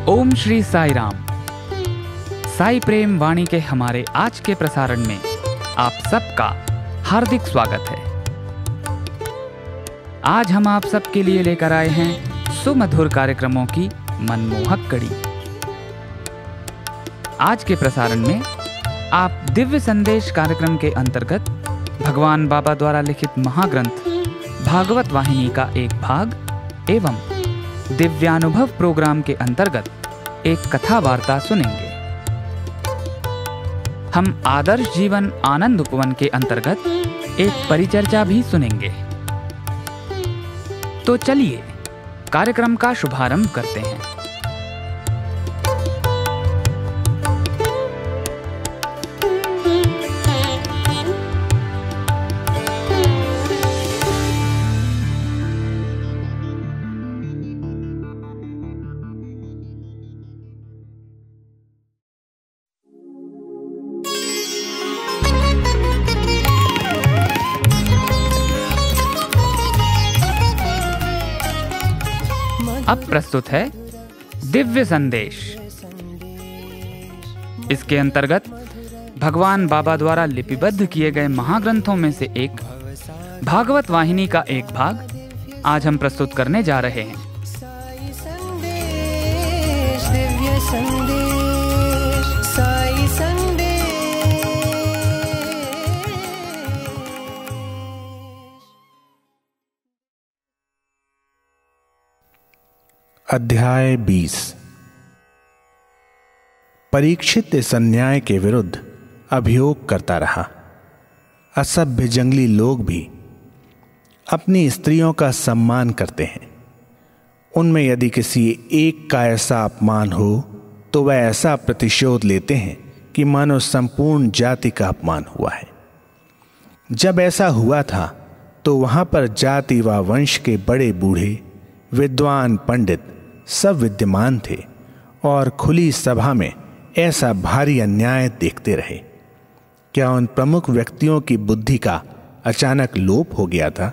ओम श्री साई राम। साई प्रेम वाणी के हमारे आज के प्रसारण में आप सबका हार्दिक स्वागत है। आज हम आप सबके लिए लेकर आए हैं सुमधुर कार्यक्रमों की मनमोहक कड़ी। आज के प्रसारण में आप दिव्य संदेश कार्यक्रम के अंतर्गत भगवान बाबा द्वारा लिखित महाग्रंथ भागवत वाहिनी का एक भाग एवं दिव्यानुभव प्रोग्राम के अंतर्गत एक कथा वार्ता सुनेंगे। हम आदर्श जीवन आनंद उपवन के अंतर्गत एक परिचर्चा भी सुनेंगे। तो चलिए कार्यक्रम का शुभारंभ करते हैं। अब प्रस्तुत है दिव्य संदेश। इसके अंतर्गत भगवान बाबा द्वारा लिपिबद्ध किए गए महाग्रंथों में से एक भागवत वाहिनी का एक भाग आज हम प्रस्तुत करने जा रहे हैं। साई संदेश, दिव्य संदेश, साई संदेश। अध्याय 20। परीक्षित इस अन्याय के विरुद्ध अभियोग करता रहा। असभ्य जंगली लोग भी अपनी स्त्रियों का सम्मान करते हैं। उनमें यदि किसी एक का ऐसा अपमान हो तो वह ऐसा प्रतिशोध लेते हैं कि मानो संपूर्ण जाति का अपमान हुआ है। जब ऐसा हुआ था तो वहां पर जाति व वंश के बड़े बूढ़े विद्वान पंडित सब विद्यमान थे और खुली सभा में ऐसा भारी अन्याय देखते रहे। क्या उन प्रमुख व्यक्तियों की बुद्धि का अचानक लोप हो गया था?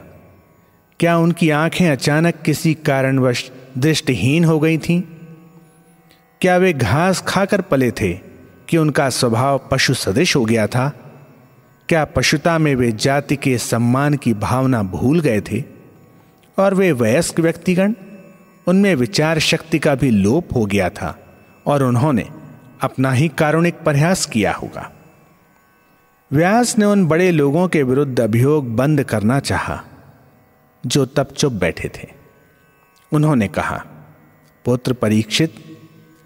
क्या उनकी आंखें अचानक किसी कारणवश दृष्टिहीन हो गई थीं? क्या वे घास खाकर पले थे कि उनका स्वभाव पशु सदृश हो गया था? क्या पशुता में वे जाति के सम्मान की भावना भूल गए थे? और वे वयस्क व्यक्तिगण, उनमें विचार शक्ति का भी लोप हो गया था और उन्होंने अपना ही कारुणिक प्रयास किया होगा। व्यास ने उन बड़े लोगों के विरुद्ध अभियोग बंद करना चाहा जो तब चुप बैठे थे। उन्होंने कहा, पुत्र परीक्षित,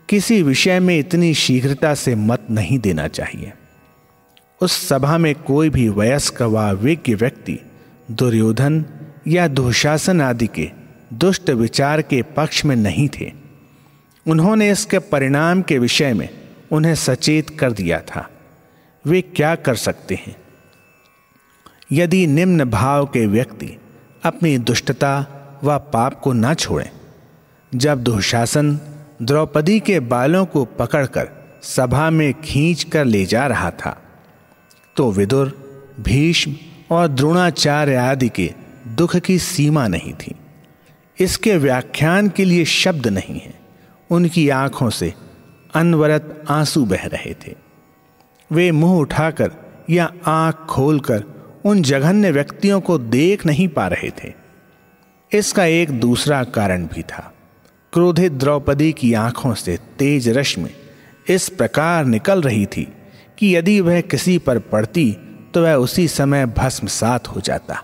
किसी विषय में इतनी शीघ्रता से मत नहीं देना चाहिए। उस सभा में कोई भी वयस्क व विज्ञ व्यक्ति दुर्योधन या दुशासन आदि के दुष्ट विचार के पक्ष में नहीं थे। उन्होंने इसके परिणाम के विषय में उन्हें सचेत कर दिया था। वे क्या कर सकते हैं? यदि निम्न भाव के व्यक्ति अपनी दुष्टता व पाप को न छोड़ें। जब दुशासन द्रौपदी के बालों को पकड़कर सभा में खींच कर ले जा रहा था तो विदुर, भीष्म और द्रोणाचार्य आदि के दुख की सीमा नहीं थी। इसके व्याख्यान के लिए शब्द नहीं है। उनकी आंखों से अनवरत आंसू बह रहे थे। वे मुंह उठाकर या आंख खोलकर उन जघन्य व्यक्तियों को देख नहीं पा रहे थे। इसका एक दूसरा कारण भी था। क्रोधित द्रौपदी की आंखों से तेज रश्मि इस प्रकार निकल रही थी कि यदि वह किसी पर पड़ती तो वह उसी समय भस्मसात हो जाता।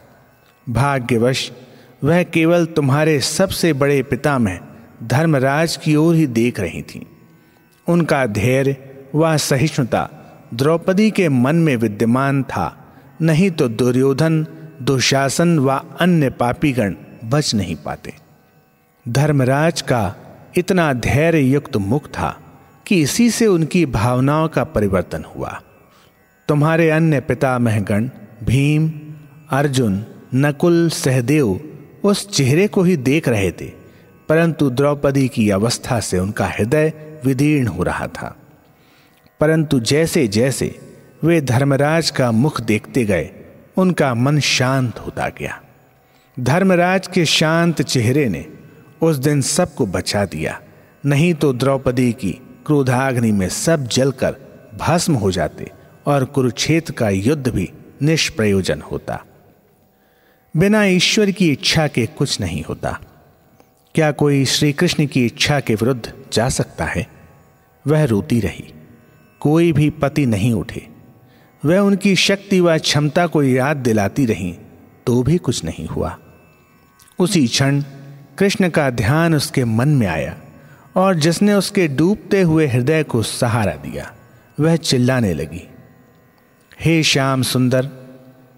भाग्यवश वह केवल तुम्हारे सबसे बड़े पितामह धर्मराज की ओर ही देख रही थी। उनका धैर्य व सहिष्णुता द्रौपदी के मन में विद्यमान था, नहीं तो दुर्योधन, दुशासन व अन्य पापीगण बच नहीं पाते। धर्मराज का इतना धैर्य युक्त मुख था कि इसी से उनकी भावनाओं का परिवर्तन हुआ। तुम्हारे अन्य पितामहगण भीम, अर्जुन, नकुल, सहदेव उस चेहरे को ही देख रहे थे, परंतु द्रौपदी की अवस्था से उनका हृदय विदीर्ण हो रहा था। परंतु जैसे जैसे वे धर्मराज का मुख देखते गए, उनका मन शांत होता गया। धर्मराज के शांत चेहरे ने उस दिन सबको बचा दिया। नहीं तो द्रौपदी की क्रोधाग्नि में सब जलकर भस्म हो जाते और कुरुक्षेत्र का युद्ध भी निष्प्रयोजन होता। बिना ईश्वर की इच्छा के कुछ नहीं होता। क्या कोई श्री कृष्ण की इच्छा के विरुद्ध जा सकता है? वह रोती रही, कोई भी पति नहीं उठे। वह उनकी शक्ति व क्षमता को याद दिलाती रही तो भी कुछ नहीं हुआ। उसी क्षण कृष्ण का ध्यान उसके मन में आया और जिसने उसके डूबते हुए हृदय को सहारा दिया, वह चिल्लाने लगी, हे श्याम सुंदर,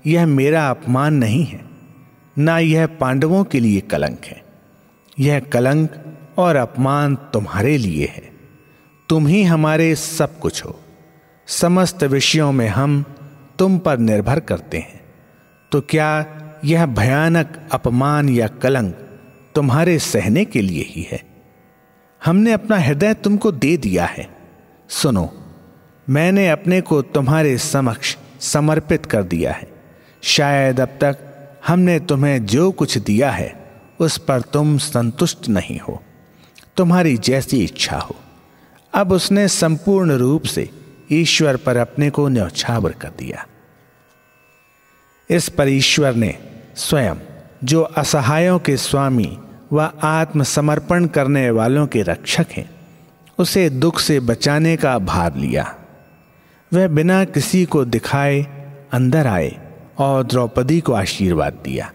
यह मेरा अपमान नहीं है, ना यह पांडवों के लिए कलंक है। यह कलंक और अपमान तुम्हारे लिए है। तुम ही हमारे सब कुछ हो। समस्त विषयों में हम तुम पर निर्भर करते हैं। तो क्या यह भयानक अपमान या कलंक तुम्हारे सहने के लिए ही है? हमने अपना हृदय तुमको दे दिया है। सुनो, मैंने अपने को तुम्हारे समक्ष समर्पित कर दिया है। शायद अब तक हमने तुम्हें जो कुछ दिया है उस पर तुम संतुष्ट नहीं हो, तुम्हारी जैसी इच्छा हो। अब उसने संपूर्ण रूप से ईश्वर पर अपने को न्यौछावर कर दिया। इस पर ईश्वर ने स्वयं, जो असहायों के स्वामी व आत्मसमर्पण करने वालों के रक्षक हैं, उसे दुख से बचाने का भार लिया। वह बिना किसी को दिखाए अंदर आए और द्रौपदी को आशीर्वाद दिया।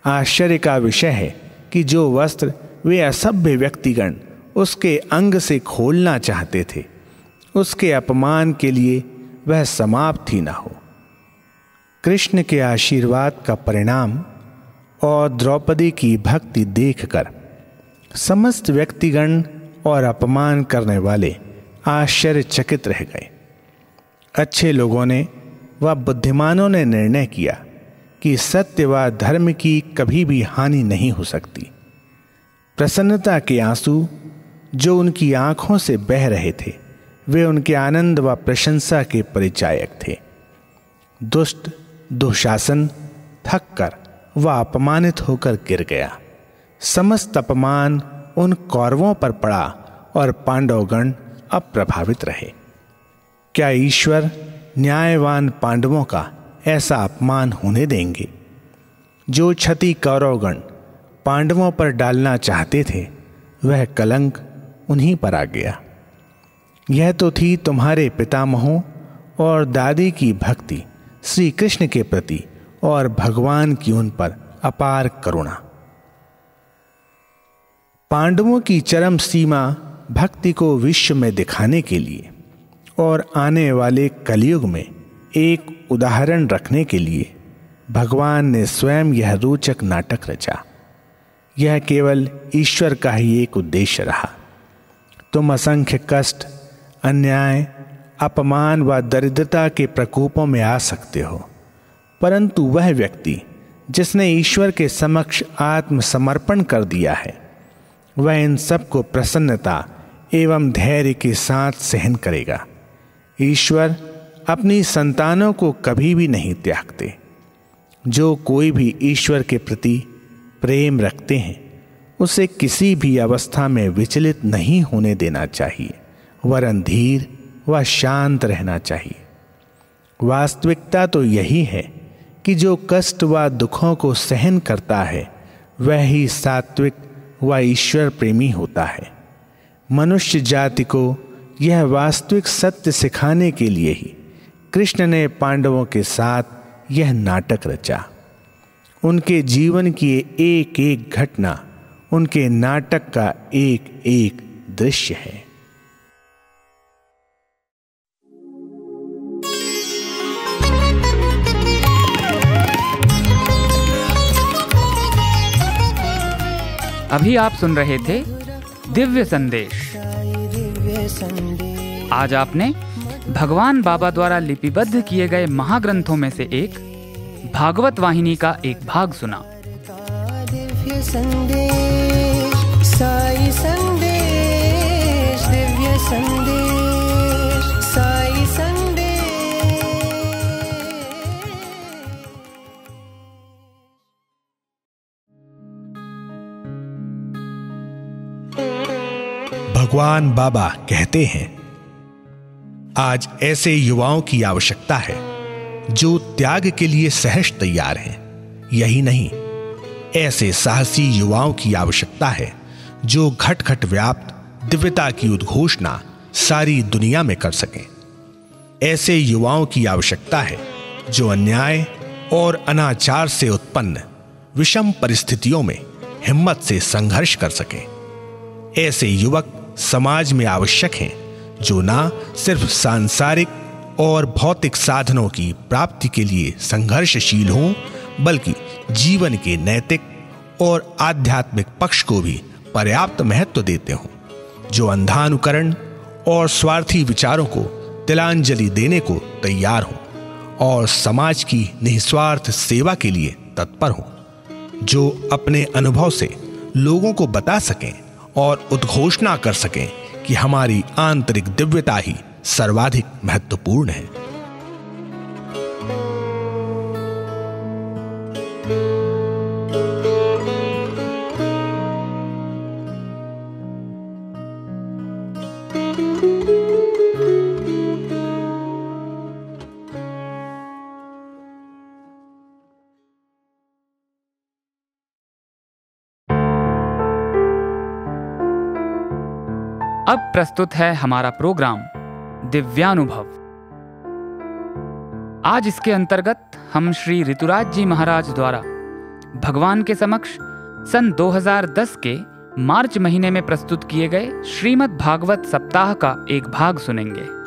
आश्चर्य का विषय है कि जो वस्त्र वे असभ्य व्यक्तिगण उसके अंग से खोलना चाहते थे, उसके अपमान के लिए वह समाप्त ही ना हो। कृष्ण के आशीर्वाद का परिणाम और द्रौपदी की भक्ति देखकर समस्त व्यक्तिगण और अपमान करने वाले आश्चर्यचकित रह गए। अच्छे लोगों ने व बुद्धिमानों ने निर्णय किया कि सत्य व धर्म की कभी भी हानि नहीं हो सकती। प्रसन्नता के आंसू जो उनकी आंखों से बह रहे थे, वे उनके आनंद व प्रशंसा के परिचायक थे। दुष्ट दुशासन थक कर व अपमानित होकर गिर गया। समस्त अपमान उन कौरवों पर पड़ा और पांडवगण अप्रभावित रहे। क्या ईश्वर न्यायवान पांडवों का ऐसा अपमान होने देंगे? जो क्षति कौरवगण पांडवों पर डालना चाहते थे, वह कलंक उन्हीं पर आ गया। यह तो थी तुम्हारे पितामहों और दादी की भक्ति श्री कृष्ण के प्रति और भगवान की उन पर अपार करुणा। पांडवों की चरम सीमा भक्ति को विश्व में दिखाने के लिए और आने वाले कलयुग में एक उदाहरण रखने के लिए भगवान ने स्वयं यह रोचक नाटक रचा। यह केवल ईश्वर का ही एक उद्देश्य रहा। तुम असंख्य कष्ट, अन्याय, अपमान व दरिद्रता के प्रकोपों में आ सकते हो, परंतु वह व्यक्ति जिसने ईश्वर के समक्ष आत्मसमर्पण कर दिया है, वह इन सब को प्रसन्नता एवं धैर्य के साथ सहन करेगा। ईश्वर अपनी संतानों को कभी भी नहीं त्यागते। जो कोई भी ईश्वर के प्रति प्रेम रखते हैं, उसे किसी भी अवस्था में विचलित नहीं होने देना चाहिए, वरन धीर व शांत रहना चाहिए। वास्तविकता तो यही है कि जो कष्ट व दुखों को सहन करता है, वह ही सात्विक व ईश्वर प्रेमी होता है। मनुष्य जाति को यह वास्तविक सत्य सिखाने के लिए ही कृष्ण ने पांडवों के साथ यह नाटक रचा। उनके जीवन की एक एक घटना उनके नाटक का एक एक दृश्य है। अभी आप सुन रहे थे दिव्य संदेश। आज आपने भगवान बाबा द्वारा लिपिबद्ध किए गए महाग्रंथों में से एक भागवत वाहिनी का एक भाग सुना। दिव्य संदेश, साई संदेश, दिव्य संदेश, साई संदेश। भगवान बाबा कहते हैं, आज ऐसे युवाओं की आवश्यकता है जो त्याग के लिए सहज तैयार हैं। यही नहीं, ऐसे साहसी युवाओं की आवश्यकता है जो घट घट व्याप्त दिव्यता की उद्घोषणा सारी दुनिया में कर सकें। ऐसे युवाओं की आवश्यकता है जो अन्याय और अनाचार से उत्पन्न विषम परिस्थितियों में हिम्मत से संघर्ष कर सकें। ऐसे युवक समाज में आवश्यक हैं जो ना सिर्फ सांसारिक और भौतिक साधनों की प्राप्ति के लिए संघर्षशील हों, बल्कि जीवन के नैतिक और आध्यात्मिक पक्ष को भी पर्याप्त महत्व देते हों, जो अंधानुकरण और स्वार्थी विचारों को तिलांजलि देने को तैयार हों और समाज की निस्वार्थ सेवा के लिए तत्पर हों, जो अपने अनुभव से लोगों को बता सकें और उद्घोषणा कर सकें कि हमारी आंतरिक दिव्यता ही सर्वाधिक महत्वपूर्ण है। अब प्रस्तुत है हमारा प्रोग्राम दिव्यानुभव। आज इसके अंतर्गत हम श्री ऋतुराज जी महाराज द्वारा भगवान के समक्ष सन 2010 के मार्च महीने में प्रस्तुत किए गए श्रीमद् भागवत सप्ताह का एक भाग सुनेंगे।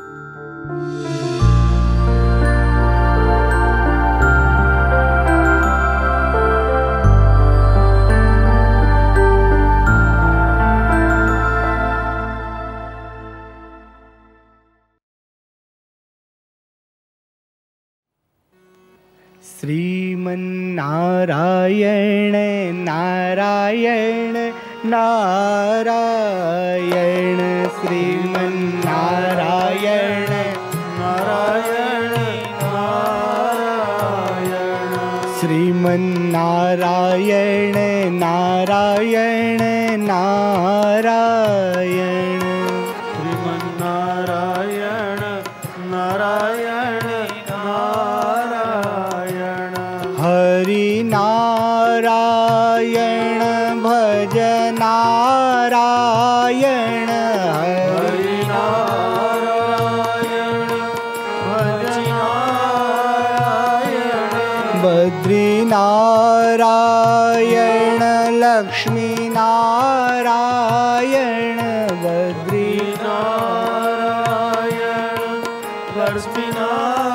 श्रीमन्नारायण नारायण नारायण, श्रीमन्नारायण नारायण नारायण, श्रीमन्नारायण नारायण नारायण, श्रीमन्नारायण नारायण नारायण, हरि नारायण भज नारायण, हरि नारायण भज नारायण, बद्री नारायण लक्ष्मी नारायण, बद्री नारायण लक्ष्मी नारायण,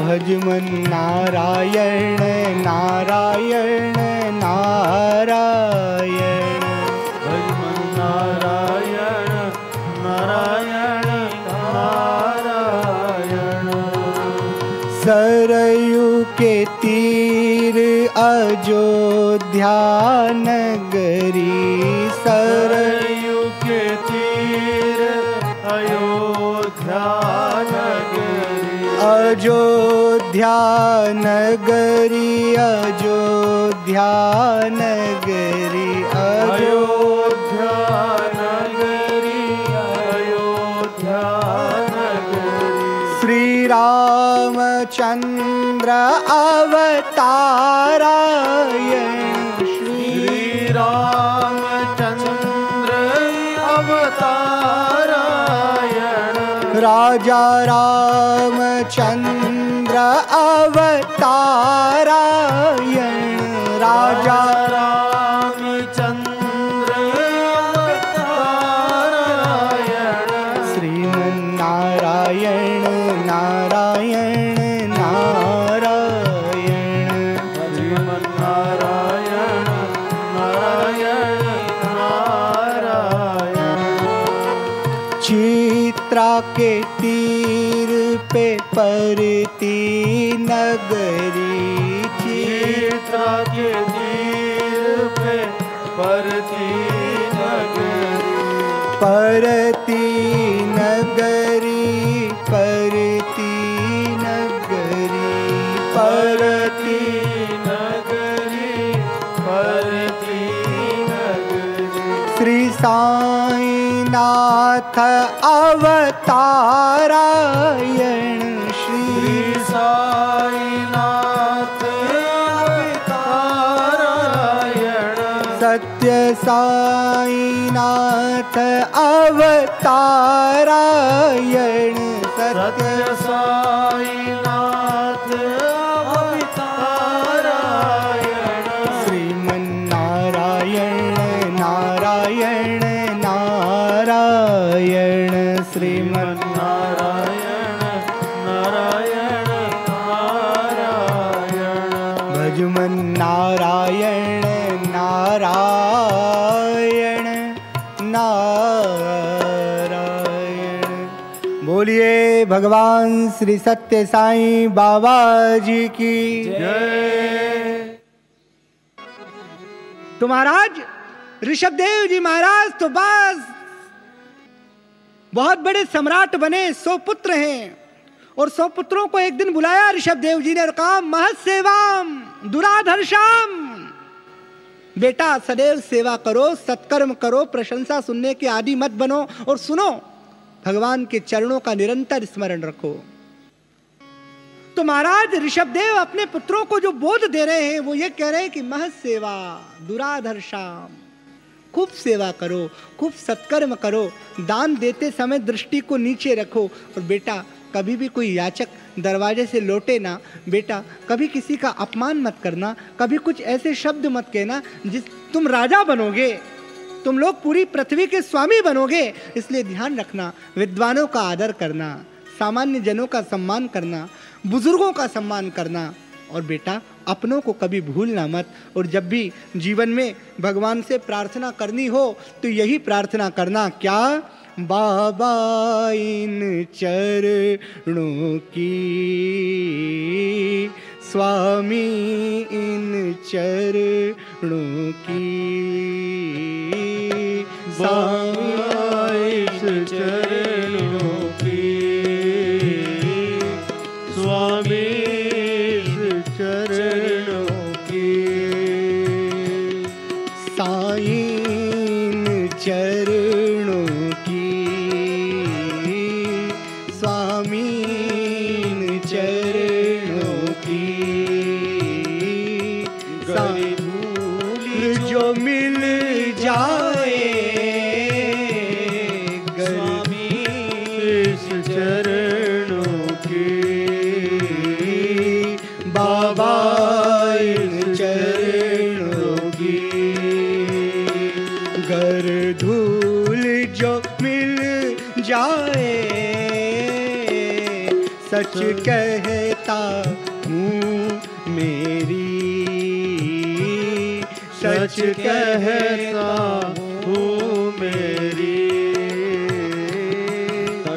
भजमन नारायण नारायण नारायण, भजमन नारायण नारायण नारायण, सरयू के तीर अयोध्या नगरी, सरयू के तीर अयोध्या नगरी, अयोध्या नगरी, अयोध्या नगरी, अयोध्या नगरी, अयोध्या नगरी, श्री रामचंद्र अवतारायण, श्री रामचंद्र अवतारायण, राजा रामचंद्र अवतारायण, राजा रामचंद्र अवतारायण, श्रीमन्नारायण नारायण नारायण, श्रीमन्नारायण नारायण नारायण, चित्रा के तीर पे परती नगरी, चित्रा के तीर पे परती नगरी, परती नगरी, परती नगरी, परती नगरी, परती नगरी, श्री सा साईनाथ अवतारायण श्री साईनाथ अवतारायण सत्य साईनाथ अवतारायण सत्य साईनाथ अवतारायण श्रीमन्नारायण नारायण नारायण श्रीमन्नारायण नारायण नारायण भजमन नारायण नारायण नारायण। बोलिए भगवान श्री सत्य साईं बाबा जी की जय। तो महाराज ऋषभदेव जी महाराज तो बस बहुत बड़े सम्राट बने, 100 पुत्र हैं और 100 पुत्रों को एक दिन बुलाया ऋषभदेव जी ने और कहा महत्सेवाम दुराधर्षाम, बेटा सदैव सेवा करो, सत्कर्म करो, प्रशंसा सुनने के आदि मत बनो और सुनो, भगवान के चरणों का निरंतर स्मरण रखो। तो महाराज ऋषभदेव अपने पुत्रों को जो बोध दे रहे हैं वो ये कह रहे हैं कि महत्सेवा दुराधर्षाम, खूब सेवा करो, खूब सत्कर्म करो, दान देते समय दृष्टि को नीचे रखो और बेटा कभी भी कोई याचक दरवाजे से लौटे ना, बेटा कभी किसी का अपमान मत करना, कभी कुछ ऐसे शब्द मत कहना जिस तुम राजा बनोगे, तुम लोग पूरी पृथ्वी के स्वामी बनोगे, इसलिए ध्यान रखना, विद्वानों का आदर करना, सामान्य जनों का सम्मान करना, बुजुर्गों का सम्मान करना और बेटा अपनों को कभी भूलना मत। और जब भी जीवन में भगवान से प्रार्थना करनी हो तो यही प्रार्थना करना, क्या बाबा इन चरणों की, स्वामी इन चरणों की, बाबा इस चरणों की, स्वामी इस चरणों की, साईं चरणों की, स्वामी चरणों की, साईं धूल जो मिल जाए, स्वामी इस चरणों की, बाबा इन चरणों की, गर धूल जो मिल जाए, सच कहता हूँ मेरी, सच कहता हूँ मेरी,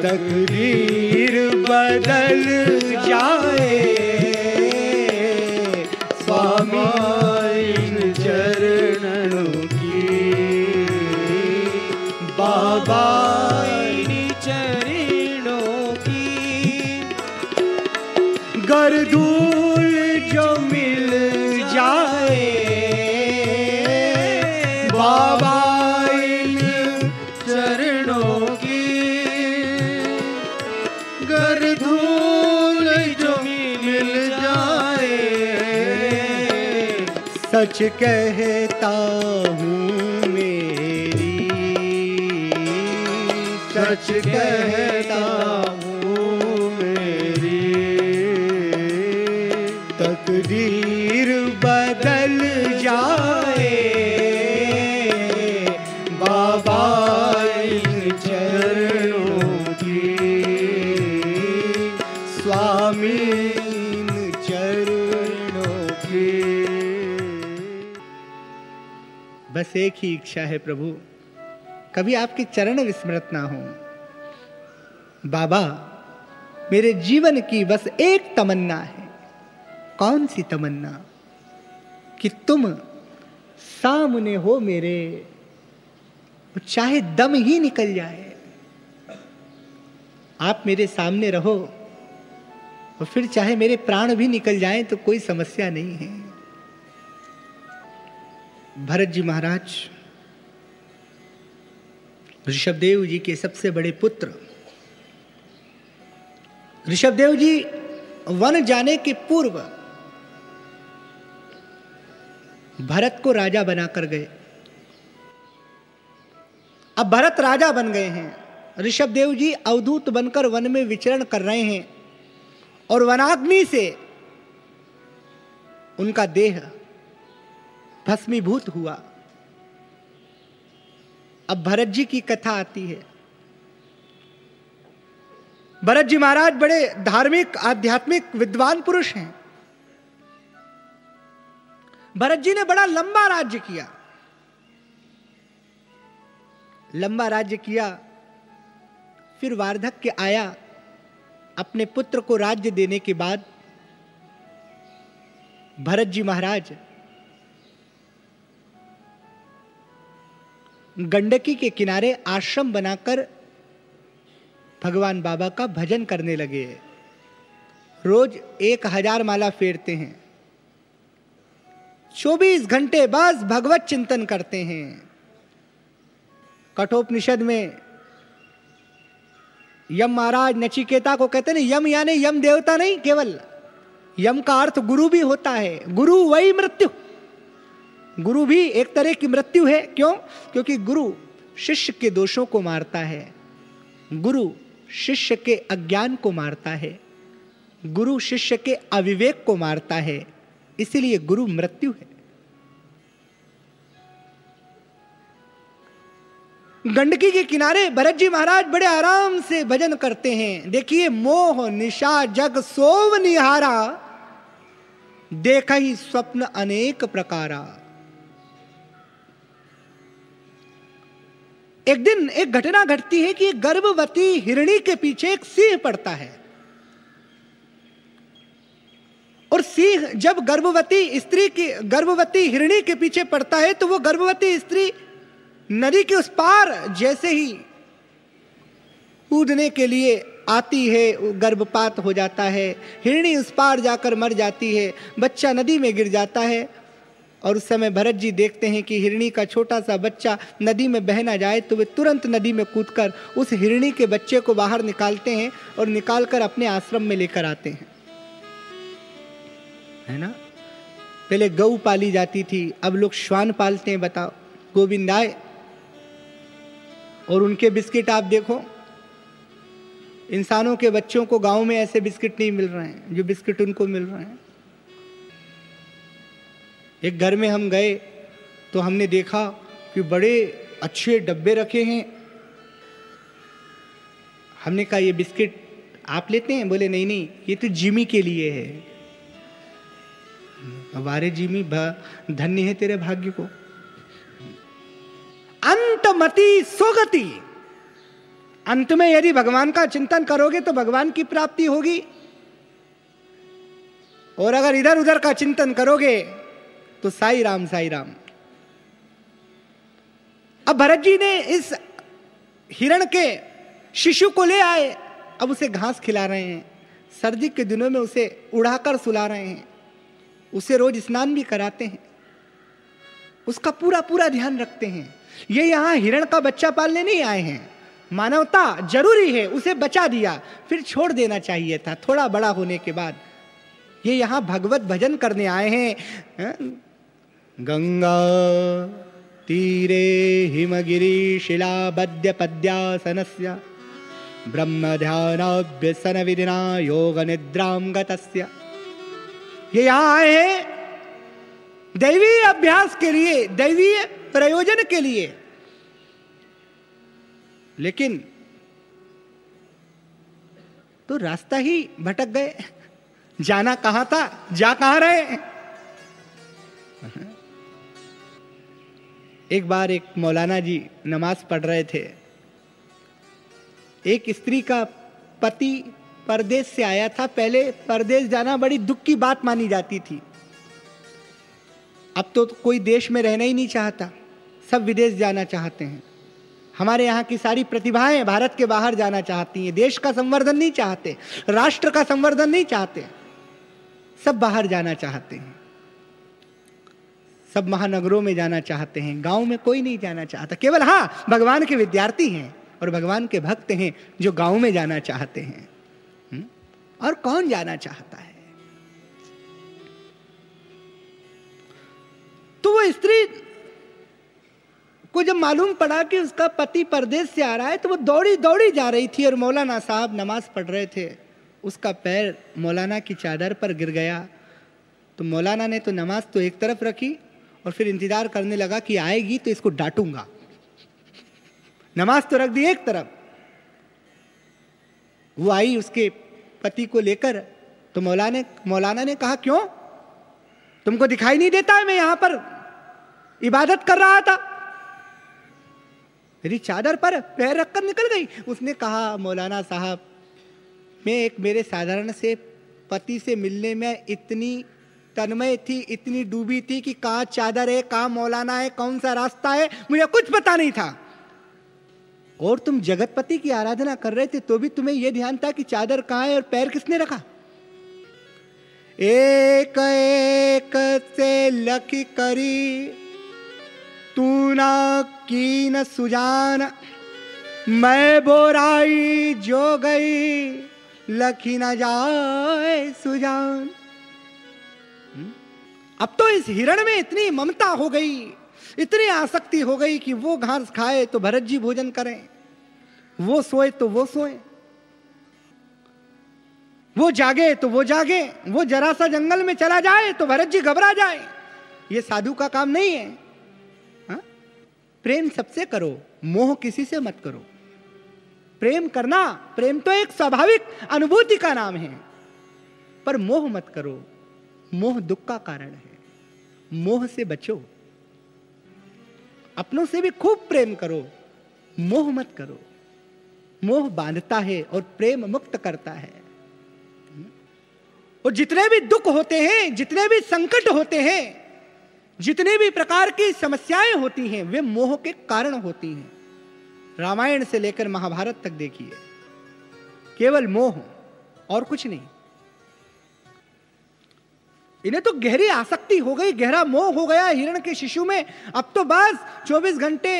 तकदीर बदल जाए, स्वामी इन चरणों की, बाबा इन चरणों की, गर धूल जो मिल जाए, बाबा इन चरणों की, गर धूल जो मिल जाए, सच कहता हूँ मेरी, सच कहता हूँ मेरी, तकदीर बदल जाए, बाबा इन चरणों की, स्वामी इन चरणों की। बस एक ही इच्छा है प्रभु, कभी आपके चरण विस्मृत ना हो। बाबा मेरे जीवन की बस एक तमन्ना है। कौन सी तमन्ना? कि तुम सामने हो मेरे, चाहे दम ही निकल जाए, आप मेरे सामने रहो, और फिर चाहे मेरे प्राण भी निकल जाएं तो कोई समस्या नहीं है। भरत जी महाराज ऋषभदेव जी के सबसे बड़े पुत्र ऋषभदेव जी वन जाने के पूर्व भरत को राजा बनाकर गए। अब भरत राजा बन गए हैं, ऋषभदेव जी अवधूत बनकर वन में विचरण कर रहे हैं और वनाग्नि से उनका देह भस्मीभूत हुआ। अब भरत जी की कथा आती है। भरत जी महाराज बड़े धार्मिक आध्यात्मिक विद्वान पुरुष हैं। भरत जी ने बड़ा लंबा राज्य किया। लंबा राज्य किया, फिर वार्धक्य आया। अपने पुत्र को राज्य देने के बाद भरत जी महाराज गंडकी के किनारे आश्रम बनाकर भगवान बाबा का भजन करने लगे। रोज 1000 माला फेरते हैं, 24 घंटे बस भगवत चिंतन करते हैं। कठोपनिषद में यम महाराज नचिकेता को कहते हैं, यम यानी यम देवता नहीं, केवल यम का अर्थ गुरु भी होता है। गुरु वही मृत्यु, गुरु भी एक तरह की मृत्यु है। क्यों? क्योंकि गुरु शिष्य के दोषों को मारता है, गुरु शिष्य के अज्ञान को मारता है, गुरु शिष्य के अविवेक को मारता है, इसीलिए गुरु मृत्यु है। गंडकी के किनारे भरत जी महाराज बड़े आराम से भजन करते हैं। देखिए, मोह निशा जग सोव निहारा, देखा ही स्वप्न अनेक प्रकारा। एक दिन एक घटना घटती है कि गर्भवती हिरणी के पीछे एक सिंह पड़ता है। और सिंह जब गर्भवती हिरणी के पीछे पड़ता है तो वो गर्भवती स्त्री नदी के उस पार जैसे ही कूदने के लिए आती है, गर्भपात हो जाता है। हिरणी उस पार जाकर मर जाती है, बच्चा नदी में गिर जाता है। और उस समय भरत जी देखते हैं कि हिरणी का छोटा सा बच्चा नदी में बह ना जाए, तो वे तुरंत नदी में कूदकर उस हिरणी के बच्चे को बाहर निकालते हैं और निकालकर अपने आश्रम में लेकर आते हैं, है ना। पहले गऊ पाली जाती थी, अब लोग श्वान पालते हैं। बताओ, गोविंद आए और उनके बिस्किट आप देखो। इंसानों के बच्चों को गांव में ऐसे बिस्किट नहीं मिल रहे हैं जो बिस्किट उनको मिल रहे हैं। एक घर में हम गए तो हमने देखा कि बड़े अच्छे डब्बे रखे हैं। हमने कहा, ये बिस्किट आप लेते हैं? बोले नहीं नहीं, ये तो जिमी के लिए है। हमारे जिमी, धन्य है तेरे भाग्य को। अंतमति सोगति, अंत में यदि भगवान का चिंतन करोगे तो भगवान की प्राप्ति होगी, और अगर इधर उधर का चिंतन करोगे तो साई राम साई राम। अब भरत जी ने इस हिरण के शिशु को ले आए, अब उसे घास खिला रहे हैं। सर्दी के दिनों में उसे उड़ाकर सुला रहे हैं, उसे रोज स्नान भी कराते हैं, उसका पूरा पूरा ध्यान रखते हैं। ये यहां हिरण का बच्चा पालने नहीं आए हैं, मानवता जरूरी है, उसे बचा दिया, फिर छोड़ देना चाहिए था थोड़ा बड़ा होने के बाद। ये यहां भगवत भजन करने आए हैं। गंगा तीरे हिमगिरी शिलाबद्य पद्यासनस्य ब्रह्म ध्यानाभ्यसन विधिना योग निद्राम गतस्य। ये यहां आए हैं दैवीय अभ्यास के लिए, दैवीय प्रयोजन के लिए, लेकिन तो रास्ता ही भटक गए। जाना कहां था, जा कहां रहे। एक बार एक मौलाना जी नमाज पढ़ रहे थे। एक स्त्री का पति परदेश से आया था। पहले परदेश जाना बड़ी दुख की बात मानी जाती थी, अब तो कोई देश में रहना ही नहीं चाहता, सब विदेश जाना चाहते हैं। हमारे यहाँ की सारी प्रतिभाएं भारत के बाहर जाना चाहती हैं, देश का संवर्धन नहीं चाहते, राष्ट्र का संवर्धन नहीं चाहते, सब बाहर जाना चाहते हैं। सब महानगरों में जाना चाहते हैं, गांव में कोई नहीं जाना चाहता। केवल हाँ, भगवान के विद्यार्थी हैं और भगवान के भक्त हैं जो गांव में जाना चाहते हैं। और कौन जाना चाहता है? तो वो स्त्री को जब मालूम पड़ा कि उसका पति परदेश से आ रहा है, तो वो दौड़ी दौड़ी जा रही थी और मौलाना साहब नमाज पढ़ रहे थे। उसका पैर मौलाना की चादर पर गिर गया। तो मौलाना ने तो नमाज तो एक तरफ रखी और फिर इंतजार करने लगा कि आएगी तो इसको डांटूंगा। नमाज तो रख दी एक तरफ। वो आई उसके पति को लेकर, तो मौलाना ने कहा, क्यों तुमको दिखाई नहीं देता है मैं यहां पर इबादत कर रहा था? मेरी चादर पर पैर रखकर निकल गई। उसने कहा, मौलाना साहब, मैं एक मेरे साधारण से पति से मिलने में इतनी तन्मय थी, इतनी डूबी थी कि कहाँ चादर है, कहाँ मौलाना है, कौन सा रास्ता है, मुझे कुछ पता नहीं था। और तुम जगतपति की आराधना कर रहे थे तो भी तुम्हें यह ध्यान था कि चादर कहाँ है और पैर किसने रखा? एक एक से लखी करी तू ना की न सुजान, मैं बोराई जो गई लखी न जाए सुजान। अब तो इस हिरण में इतनी ममता हो गई, इतनी आसक्ति हो गई कि वो घास खाए तो भरत जी भोजन करें, वो सोए तो वो सोए, वो जागे तो वो जागे, वो जरा सा जंगल में चला जाए तो भरत जी घबरा जाए। ये साधु का काम नहीं है। हा? प्रेम सबसे करो, मोह किसी से मत करो। प्रेम करना, प्रेम तो एक स्वाभाविक अनुभूति का नाम है, पर मोह मत करो। मोह दुख का कारण है। मोह से बचो। अपनों से भी खूब प्रेम करो, मोह मत करो। मोह बांधता है और प्रेम मुक्त करता है। और जितने भी दुख होते हैं, जितने भी संकट होते हैं, जितने भी प्रकार की समस्याएं होती हैं, वे मोह के कारण होती हैं। रामायण से लेकर महाभारत तक देखिए, केवल मोह और कुछ नहीं। इन्हें तो गहरी आसक्ति हो गई, गहरा मोह हो गया हिरण के शिशु में। अब तो बस 24 घंटे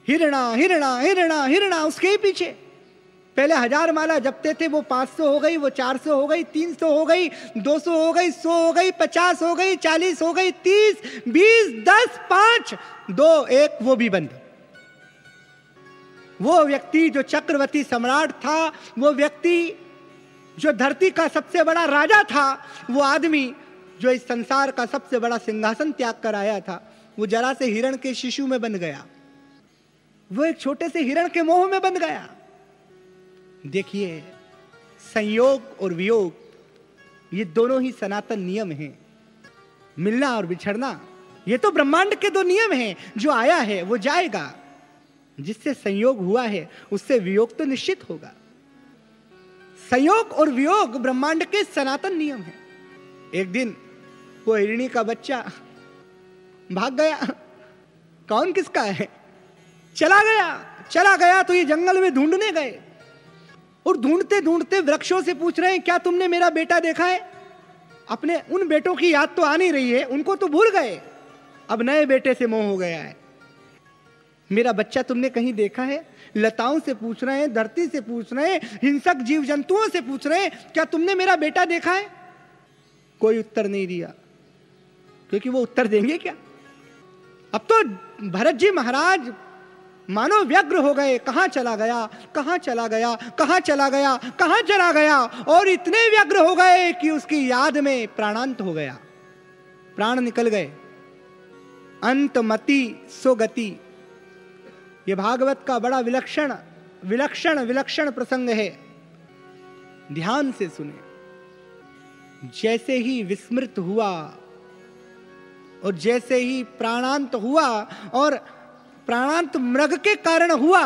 हिरणा हिरणा हिरणा हिरणा, उसके ही पीछे। पहले 1000 माला जपते थे, वो 500 हो गई, वो 400 हो गई, 300 हो गई, 200 हो गई, 100 हो गई, 50 हो गई, 40 हो गई, 30, 20, 10, 5, 2, 1, वो भी बंद। वो व्यक्ति जो चक्रवर्ती सम्राट था, वो व्यक्ति जो धरती का सबसे बड़ा राजा था, वो आदमी जो इस संसार का सबसे बड़ा सिंहासन त्याग कर आया था, वो जरा से हिरण के शिशु में बन गया। वो एक छोटे से हिरण के मोह में बन गया। देखिए, संयोग और वियोग ये दोनों ही सनातन नियम हैं। मिलना और बिछड़ना ये तो ब्रह्मांड के 2 नियम हैं। जो आया है वो जाएगा। जिससे संयोग हुआ है उससे वियोग तो निश्चित होगा। संयोग और वियोग ब्रह्मांड के सनातन नियम हैं। एक दिन वो हिरणी का बच्चा भाग गया। कौन किसका है? चला गया तो ये जंगल में ढूंढने गए और ढूंढते ढूंढते वृक्षों से पूछ रहे हैं, क्या तुमने मेरा बेटा देखा है? अपने उन बेटों की याद तो आ नहीं रही है, उनको तो भूल गए, अब नए बेटे से मोह हो गया है। मेरा बच्चा तुमने कहीं देखा है? लताओं से पूछ रहे हैं, धरती से पूछ रहे हैं, हिंसक जीव जंतुओं से पूछ रहे हैं, क्या तुमने मेरा बेटा देखा है? कोई उत्तर नहीं दिया, क्योंकि वो उत्तर देंगे क्या? अब तो भरत जी महाराज मानो व्यग्र हो गए। कहां चला गया, कहां चला गया, कहां चला गया, कहां चला गया, और इतने व्यग्र हो गए कि उसकी याद में प्राणांत हो गया, प्राण निकल गए। अंत मति सो गति, ये भागवत का बड़ा विलक्षण विलक्षण विलक्षण प्रसंग है। ध्यान से सुने। जैसे ही विस्मृत हुआ और जैसे ही प्राणांत हुआ, और प्राणांत मृग के कारण हुआ,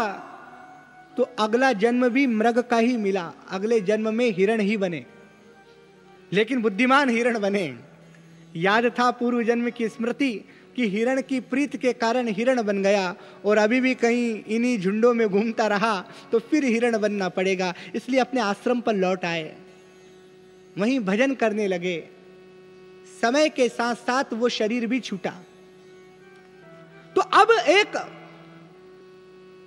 तो अगला जन्म भी मृग का ही मिला। अगले जन्म में हिरण ही बने, लेकिन बुद्धिमान हिरण बने। याद था पूर्व जन्म की स्मृति कि हिरण की प्रीत के कारण हिरण बन गया, और अभी भी कहीं इन्हीं झुंडों में घूमता रहा तो फिर हिरण बनना पड़ेगा। इसलिए अपने आश्रम पर लौट आए, वहीं भजन करने लगे, समय के साथ साथ वो शरीर भी छूटा। तो अब एक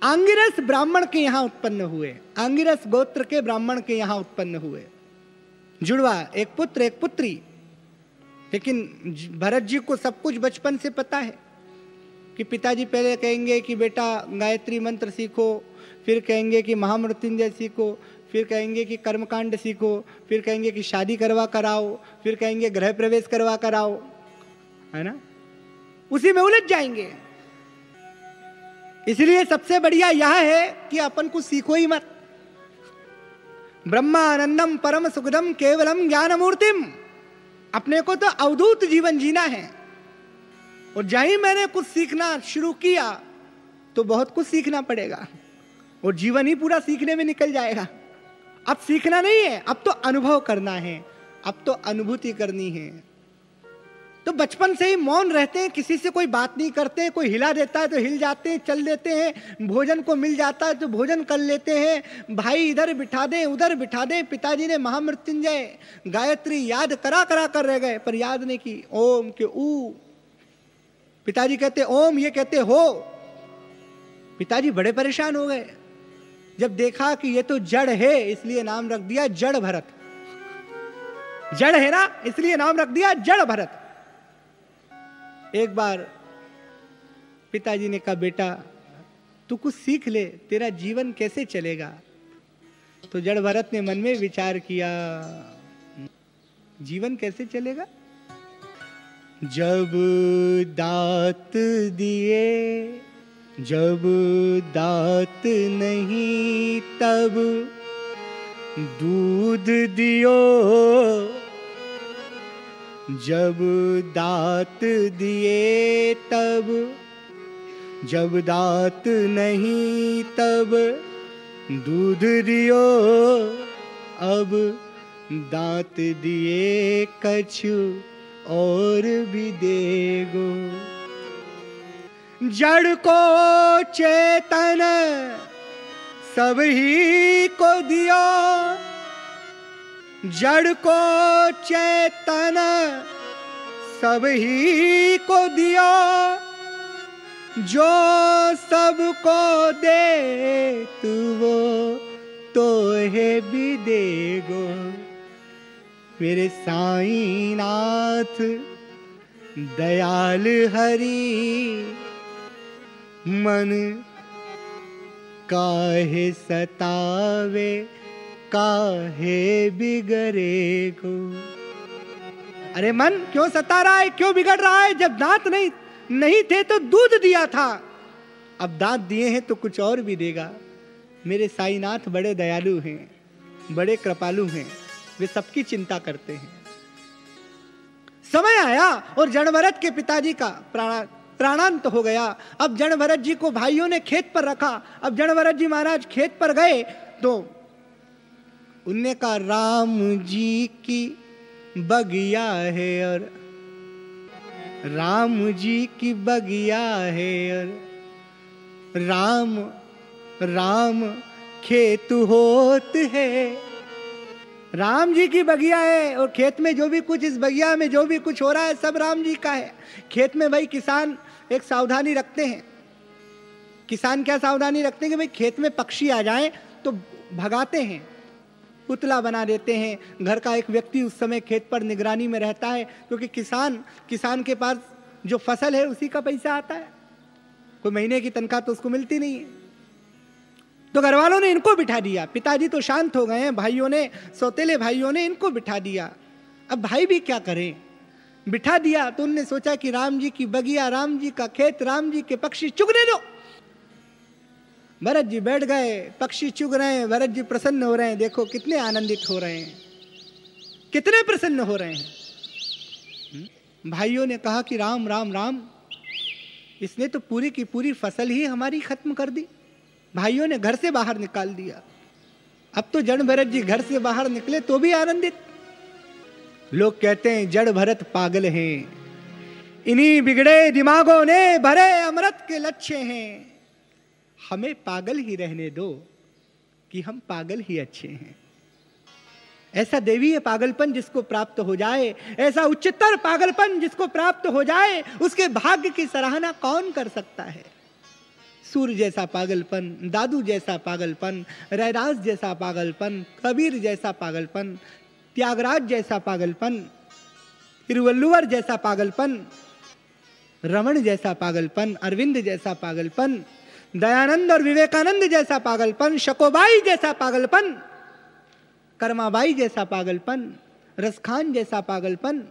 आंगिरस ब्राह्मण के यहां उत्पन्न हुए, आंगिरस गोत्र के ब्राह्मण के यहां उत्पन्न हुए जुड़वा, एक पुत्र एक पुत्री। लेकिन भरत जी को सब कुछ बचपन से पता है कि पिताजी पहले कहेंगे कि बेटा गायत्री मंत्र सीखो, फिर कहेंगे कि महामृत्युंजय सीखो, फिर कहेंगे कि कर्मकांड सीखो, फिर कहेंगे कि शादी करवा कराओ, फिर कहेंगे गृह प्रवेश करवा कराओ, है ना, उसी में उलझ जाएंगे। इसलिए सबसे बढ़िया यह है कि अपन को सीखो ही मत। ब्रह्मानंदम परम सुखदम केवलम ज्ञान मूर्तिम, अपने को तो अवधूत जीवन जीना है। और जहाँ ही मैंने कुछ सीखना शुरू किया तो बहुत कुछ सीखना पड़ेगा और जीवन ही पूरा सीखने में निकल जाएगा। अब सीखना नहीं है, अब तो अनुभव करना है, अब तो अनुभूति करनी है। तो बचपन से ही मौन रहते हैं, किसी से कोई बात नहीं करते हैं। कोई हिला देता है तो हिल जाते हैं, चल देते हैं, भोजन को मिल जाता है तो भोजन कर लेते हैं। भाई इधर बिठा दें उधर बिठा दें। पिताजी ने महामृत्युंजय गायत्री याद करा करा कर रह गए, पर याद नहीं की। ओम के ऊ, पिताजी कहते ओम, ये कहते हो। पिताजी बड़े परेशान हो गए जब देखा कि ये तो जड़ है, इसलिए नाम रख दिया जड़ भरत। जड़ है ना, इसलिए नाम रख दिया जड़ भरत। एक बार पिताजी ने कहा बेटा तू कुछ सीख ले, तेरा जीवन कैसे चलेगा। तो जड़ भरत ने मन में विचार किया, जीवन कैसे चलेगा। जब दांत दिए, जब दांत नहीं तब दूध दियो, जब दांत दिए तब, जब दांत नहीं तब दूध दियो, अब दांत दिए कछु और भी देगो। जड़ को चेतन सब ही को दियो, जड़ को चेतन सब ही को दियो, जो सबको दे तू वो तो है भी देगो। मेरे साईं नाथ दयाल हरि, मन काहे सतावे काहे बिगड़े को। अरे मन क्यों सता रहा है, क्यों बिगड़ रहा है। जब दांत नहीं थे तो दूध दिया था, अब दांत दिए हैं तो कुछ और भी देगा। मेरे साईनाथ बड़े दयालु हैं, बड़े कृपालु हैं, वे सबकी चिंता करते हैं। समय आया और जड़भरत के पिताजी का प्राणांत हो गया। अब जड़भरत जी को भाइयों ने खेत पर रखा। अब जड़भरत जी महाराज खेत पर गए तो उनने कहा राम जी की बगिया है और राम जी की बगिया है और राम राम खेत होत है। राम जी की बगिया है और खेत में जो भी कुछ, इस बगिया में जो भी कुछ हो रहा है सब राम जी का है। खेत में भाई किसान एक सावधानी रखते हैं। किसान क्या सावधानी रखते हैं कि भाई खेत में पक्षी आ जाएं तो भगाते हैं, पुतला बना देते हैं। घर का एक व्यक्ति उस समय खेत पर निगरानी में रहता है, क्योंकि किसान के पास जो फसल है उसी का पैसा आता है, कोई महीने की तनख्वाह तो उसको मिलती नहीं है। तो घर वालों ने इनको बिठा दिया। पिताजी तो शांत हो गए हैं, भाइयों ने, सौतेले भाइयों ने इनको बिठा दिया। अब भाई भी क्या करें, बिठा दिया तो उनने सोचा कि राम जी की बगिया, राम जी का खेत, राम जी के पक्षी चुगने दो। भरत जी बैठ गए, पक्षी चुग रहे हैं, भरत जी प्रसन्न हो रहे हैं। देखो कितने आनंदित हो रहे हैं, कितने प्रसन्न हो रहे हैं। भाइयों ने कहा कि राम राम राम, इसने तो पूरी की पूरी फसल ही हमारी खत्म कर दी। भाइयों ने घर से बाहर निकाल दिया। अब तो जड़ भरत जी घर से बाहर निकले तो भी आनंदित। लोग कहते हैं जड़ भरत पागल हैं, इन्हीं बिगड़े दिमागों ने भरे अमृत के लच्छे हैं। हमें पागल ही रहने दो कि हम पागल ही अच्छे हैं। ऐसा देवीय पागलपन जिसको प्राप्त हो जाए, ऐसा उच्चतर पागलपन जिसको प्राप्त हो जाए, उसके भाग्य की सराहना कौन कर सकता है। सूर्य जैसा पागलपन, दादू जैसा पागलपन, रैदास जैसा पागलपन, कबीर जैसा पागलपन, त्यागराज जैसा पागलपन, तिरुवल्लुवर जैसा पागलपन, रमण जैसा पागलपन, अरविंद जैसा पागलपन, दयानंद और विवेकानंद जैसा पागलपन, शकोबाई जैसा पागलपन, कर्माबाई जैसा पागलपन, रसखान जैसा पागलपन।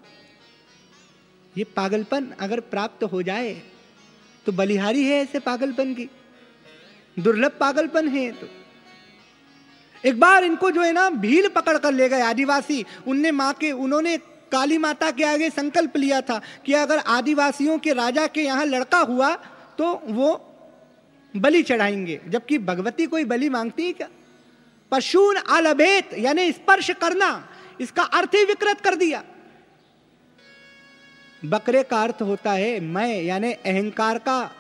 ये पागलपन अगर प्राप्त हो जाए तो बलिहारी है ऐसे पागलपन की, दुर्लभ पागलपन है। तो एक बार इनको जो है ना भील पकड़ कर ले गए आदिवासी। उन्होंने काली माता के आगे संकल्प लिया था कि अगर आदिवासियों के राजा के यहाँ लड़का हुआ तो वो बलि चढ़ाएंगे, जबकि भगवती कोई बलि मांगती है क्या। पशून आलभेत यानी स्पर्श करना, इसका अर्थ ही विकृत कर दिया। बकरे का अर्थ होता है मैं, यानी अहंकार का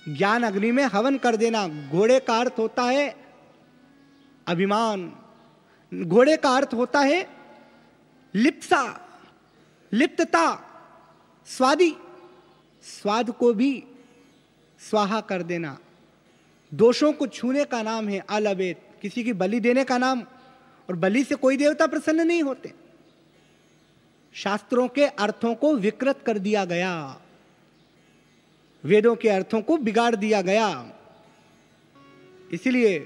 ज्ञान अग्नि में हवन कर देना। घोड़े का अर्थ होता है अभिमान, घोड़े का अर्थ होता है लिप्सा, लिप्तता, स्वादी, स्वाद को भी स्वाहा कर देना। दोषों को छूने का नाम है अलवेत, किसी की बलि देने का नाम। और बलि से कोई देवता प्रसन्न नहीं होते। शास्त्रों के अर्थों को विकृत कर दिया गया, वेदों के अर्थों को बिगाड़ दिया गया। इसलिए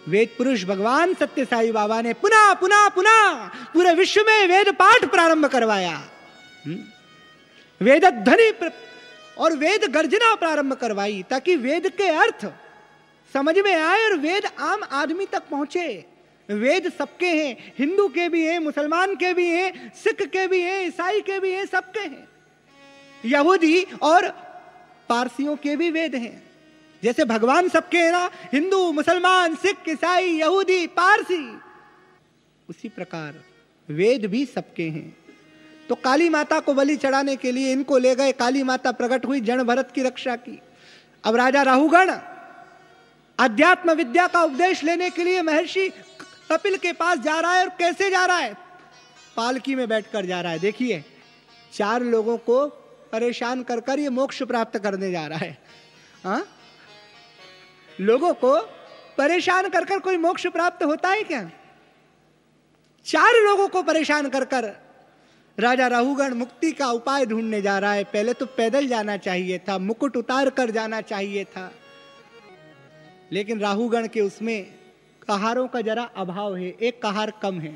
वेद पुरुष भगवान सत्य साई बाबा ने पुनः पुनः पुनः पूरे विश्व में वेद पाठ प्रारंभ करवाया, वेद ध्वनि और वेद गर्जना प्रारंभ करवाई, ताकि वेद के अर्थ समझ में आए और वेद आम आदमी तक पहुंचे। वेद सबके हैं, हिंदू के भी हैं, मुसलमान के भी हैं, सिख के भी हैं, ईसाई के भी हैं, सबके हैं। यहूदी और पारसियों के भी वेद हैं। जैसे भगवान सबके हैं ना, हिंदू, मुसलमान, सिख, ईसाई, यहूदी, पारसी, उसी प्रकार वेद भी सबके हैं। तो काली माता को बलि चढ़ाने के लिए इनको ले गए। काली माता प्रकट हुई, जन भरत की रक्षा की। अब राजा राहुगण अध्यात्म विद्या का उपदेश लेने के लिए महर्षि कपिल के पास जा रहा है। और कैसे जा रहा है? पालकी में बैठकर जा रहा है। देखिए, 4 लोगों को परेशान कर कर ये मोक्ष प्राप्त करने जा रहा है। हाँ, लोगों को परेशान कर कर कोई मोक्ष प्राप्त होता है क्या? 4 लोगों को परेशान कर कर राजा राहुगण मुक्ति का उपाय ढूंढने जा रहा है। पहले तो पैदल जाना चाहिए था, मुकुट उतार कर जाना चाहिए था, लेकिन राहुगण के उसमें कहारों का जरा अभाव है, एक कहार कम है,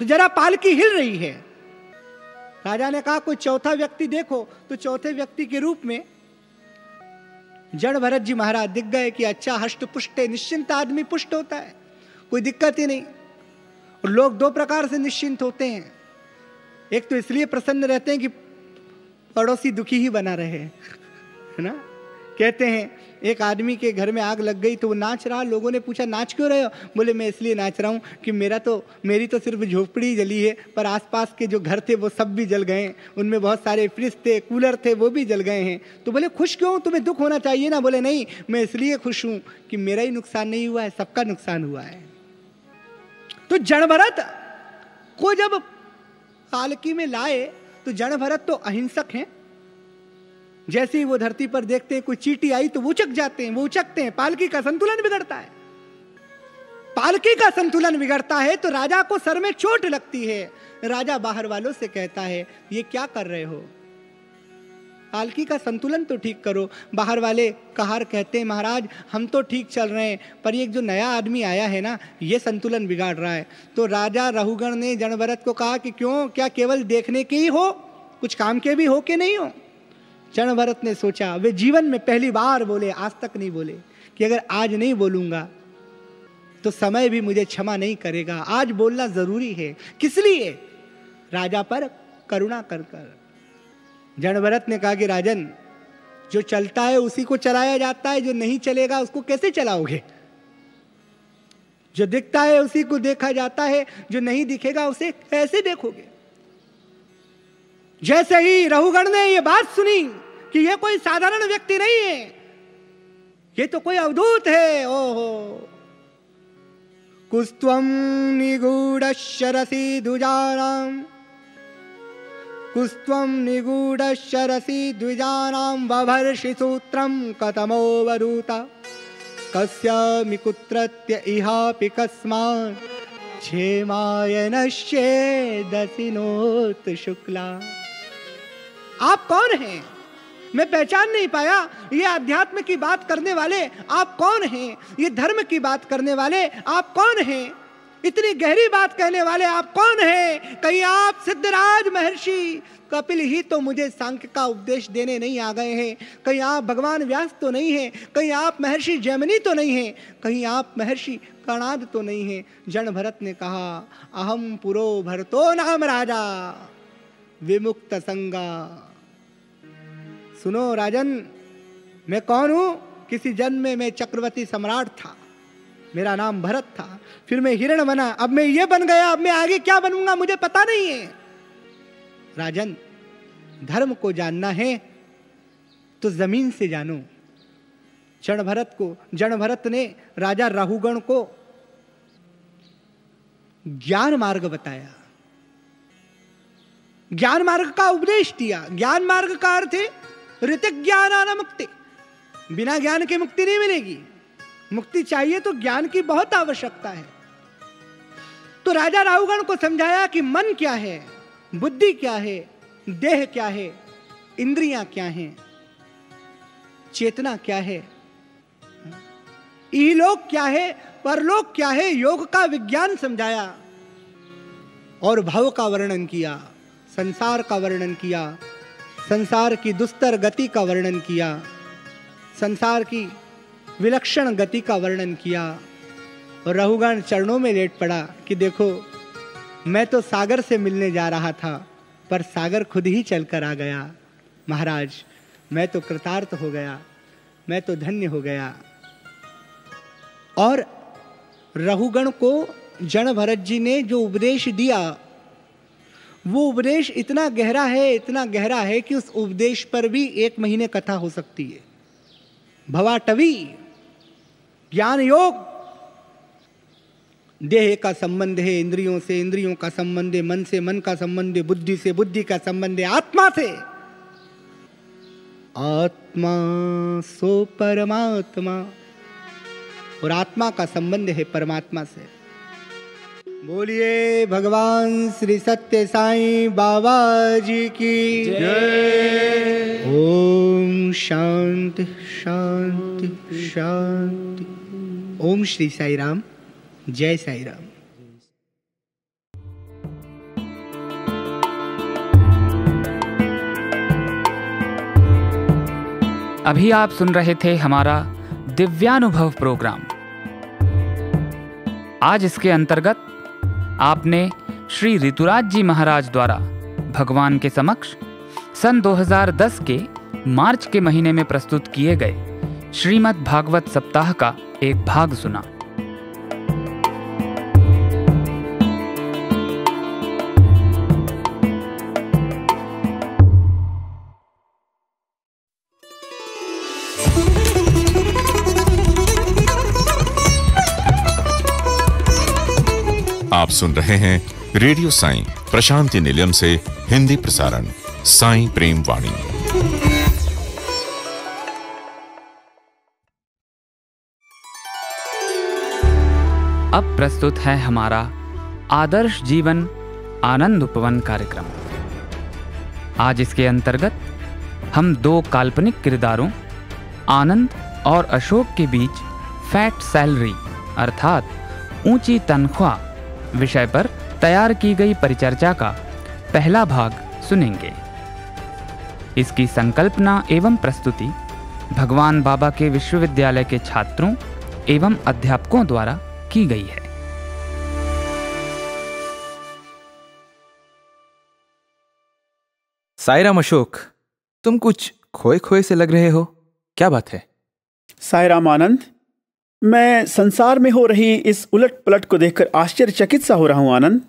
तो जरा पालकी हिल रही है। राजा ने कहा कोई चौथा व्यक्ति देखो। तो चौथे व्यक्ति के रूप में जड़ भरत जी महाराज दिख गए कि अच्छा हष्ट पुष्ट है, निश्चिंत आदमी पुष्ट होता है, कोई दिक्कत ही नहीं। और लोग 2 प्रकार से निश्चिंत होते हैं। एक तो इसलिए प्रसन्न रहते हैं कि पड़ोसी दुखी ही बना रहे, है ना। कहते हैं एक आदमी के घर में आग लग गई तो वो नाच रहा। लोगों ने पूछा नाच क्यों रहे हो? बोले मैं इसलिए नाच रहा हूँ कि मेरी तो सिर्फ झोपड़ी जली है, पर आसपास के जो घर थे वो सब भी जल गए। उनमें बहुत सारे फ्रिज थे, कूलर थे, वो भी जल गए हैं। तो बोले खुश क्यों, तुम्हें दुख होना चाहिए ना। बोले नहीं, मैं इसलिए खुश हूँ कि मेरा ही नुकसान नहीं हुआ है, सबका नुकसान हुआ है। तो जड़ भरत को जब पालकी में लाए तो जड़ भरत तो अहिंसक हैं। जैसे ही वो धरती पर देखते हैं कोई चींटी आई तो वो उचक जाते हैं, वो उचकते हैं। पालकी का संतुलन बिगड़ता है। पालकी का संतुलन बिगड़ता है तो राजा को सर में चोट लगती है। राजा बाहर वालों से कहता है ये क्या कर रहे हो, पालकी का संतुलन तो ठीक करो। बाहर वाले कहार कहते हैं महाराज हम तो ठीक चल रहे हैं, पर ये जो नया आदमी आया है ना, ये संतुलन बिगाड़ रहा है। तो राजा राहुगण ने जड़ भरत को कहा कि क्यों, क्या केवल देखने के ही हो, कुछ काम के भी हो कि नहीं हो? जड़ भरत ने सोचा, वे जीवन में पहली बार बोले, आज तक नहीं बोले, कि अगर आज नहीं बोलूंगा तो समय भी मुझे क्षमा नहीं करेगा। आज बोलना जरूरी है। किस लिए? राजा पर करुणा कर कर। जड़ भरत ने कहा कि राजन, जो चलता है उसी को चलाया जाता है, जो नहीं चलेगा उसको कैसे चलाओगे? जो दिखता है उसी को देखा जाता है, जो नहीं दिखेगा उसे कैसे देखोगे? जैसे ही राहुगण ने यह बात सुनी कि यह कोई साधारण व्यक्ति नहीं है, ये तो कोई अवधूत है, ओहो, कुस्त्वं निगूढशरसि द्विजानां, कुस्त्वं निगूढशरसि द्विजानां बभर्षि सूत्रं कथमोऽवधूत कस्यामि कुत्रत्य इहापि कस्मात् क्षेमाय नश्येदसिनोत शुक्ला। आप कौन हैं? मैं पहचान नहीं पाया। ये अध्यात्म की बात करने वाले आप कौन हैं? ये धर्म की बात करने वाले आप कौन हैं? इतनी गहरी बात कहने वाले आप कौन हैं? कहीं आप सिद्धराज महर्षि कपिल ही तो मुझे सांख्य का उपदेश देने नहीं आ गए हैं? कहीं आप भगवान व्यास तो नहीं हैं? कहीं आप महर्षि जैमिनी तो नहीं हैं? कहीं आप महर्षि कणाद तो नहीं हैं? जन भरत ने कहा, अहम पुरो भरतो नाम राजा विमुक्त संगा। सुनो राजन, मैं कौन हूं? किसी जन्म में मैं चक्रवर्ती सम्राट था, मेरा नाम भरत था, फिर मैं हिरण बना, अब मैं ये बन गया, अब मैं आगे क्या बनूंगा मुझे पता नहीं है। राजन, धर्म को जानना है तो जमीन से जानो। जन भरत ने राजा राहुगण को ज्ञान मार्ग बताया, ज्ञान मार्ग का उपदेश दिया। ज्ञान मार्ग का अर्थ है ऋतिक ज्ञानान मुक्ति। बिना ज्ञान की मुक्ति नहीं मिलेगी। मुक्ति चाहिए तो ज्ञान की बहुत आवश्यकता है। तो राजा राहुगण को समझाया कि मन क्या है, बुद्धि क्या है, देह क्या है, इंद्रियां क्या हैं, चेतना क्या है, इहलोक क्या है, परलोक क्या है, योग का विज्ञान समझाया और भव का वर्णन किया, संसार का वर्णन किया, संसार की दुस्तर गति का वर्णन किया, संसार की विलक्षण गति का वर्णन किया। और राहुगण चरणों में लेट पड़ा कि देखो, मैं तो सागर से मिलने जा रहा था पर सागर खुद ही चलकर आ गया। महाराज, मैं तो कृतार्थ हो गया, मैं तो धन्य हो गया। और राहुगण को जन भरत जी ने जो उपदेश दिया, वो उपदेश इतना गहरा है कि उस उपदेश पर भी 1 महीने कथा हो सकती है। भवाटवी, ज्ञान योग, देह का संबंध है इंद्रियों से, इंद्रियों का संबंध है मन से, मन का संबंध है बुद्धि से, बुद्धि का संबंध है आत्मा से। आत्मा सो परमात्मा, और आत्मा का संबंध है परमात्मा से। बोलिए भगवान श्री सत्य साईं बाबा जी की जय। ओम शांति शांति शांति। ओम श्री साई राम, जय साई राम। अभी आप सुन रहे थे हमारा दिव्यानुभव प्रोग्राम। आज इसके अंतर्गत आपने श्री ऋतुराज जी महाराज द्वारा भगवान के समक्ष सन 2010 के मार्च के महीने में प्रस्तुत किए गए श्रीमद् भागवत सप्ताह का एक भाग सुना। आप सुन रहे हैं रेडियो साईं प्रशांति निलयम से हिंदी प्रसारण साईं प्रेम वाणी। अब प्रस्तुत है हमारा आदर्श जीवन आनंद उपवन कार्यक्रम। आज इसके अंतर्गत हम 2 काल्पनिक किरदारों आनंद और अशोक के बीच फैट सैलरी अर्थात ऊंची तनख्वाह विषय पर तैयार की गई परिचर्चा का पहला भाग सुनेंगे। इसकी संकल्पना एवं प्रस्तुति भगवान बाबा के विश्वविद्यालय के छात्रों एवं अध्यापकों द्वारा की गई है। साईराम अशोक, तुम कुछ खोए खोए से लग रहे हो, क्या बात है? साईराम आनंद, मैं संसार में हो रही इस उलट पलट को देखकर आश्चर्यचकित सा हो रहा हूं। आनंद।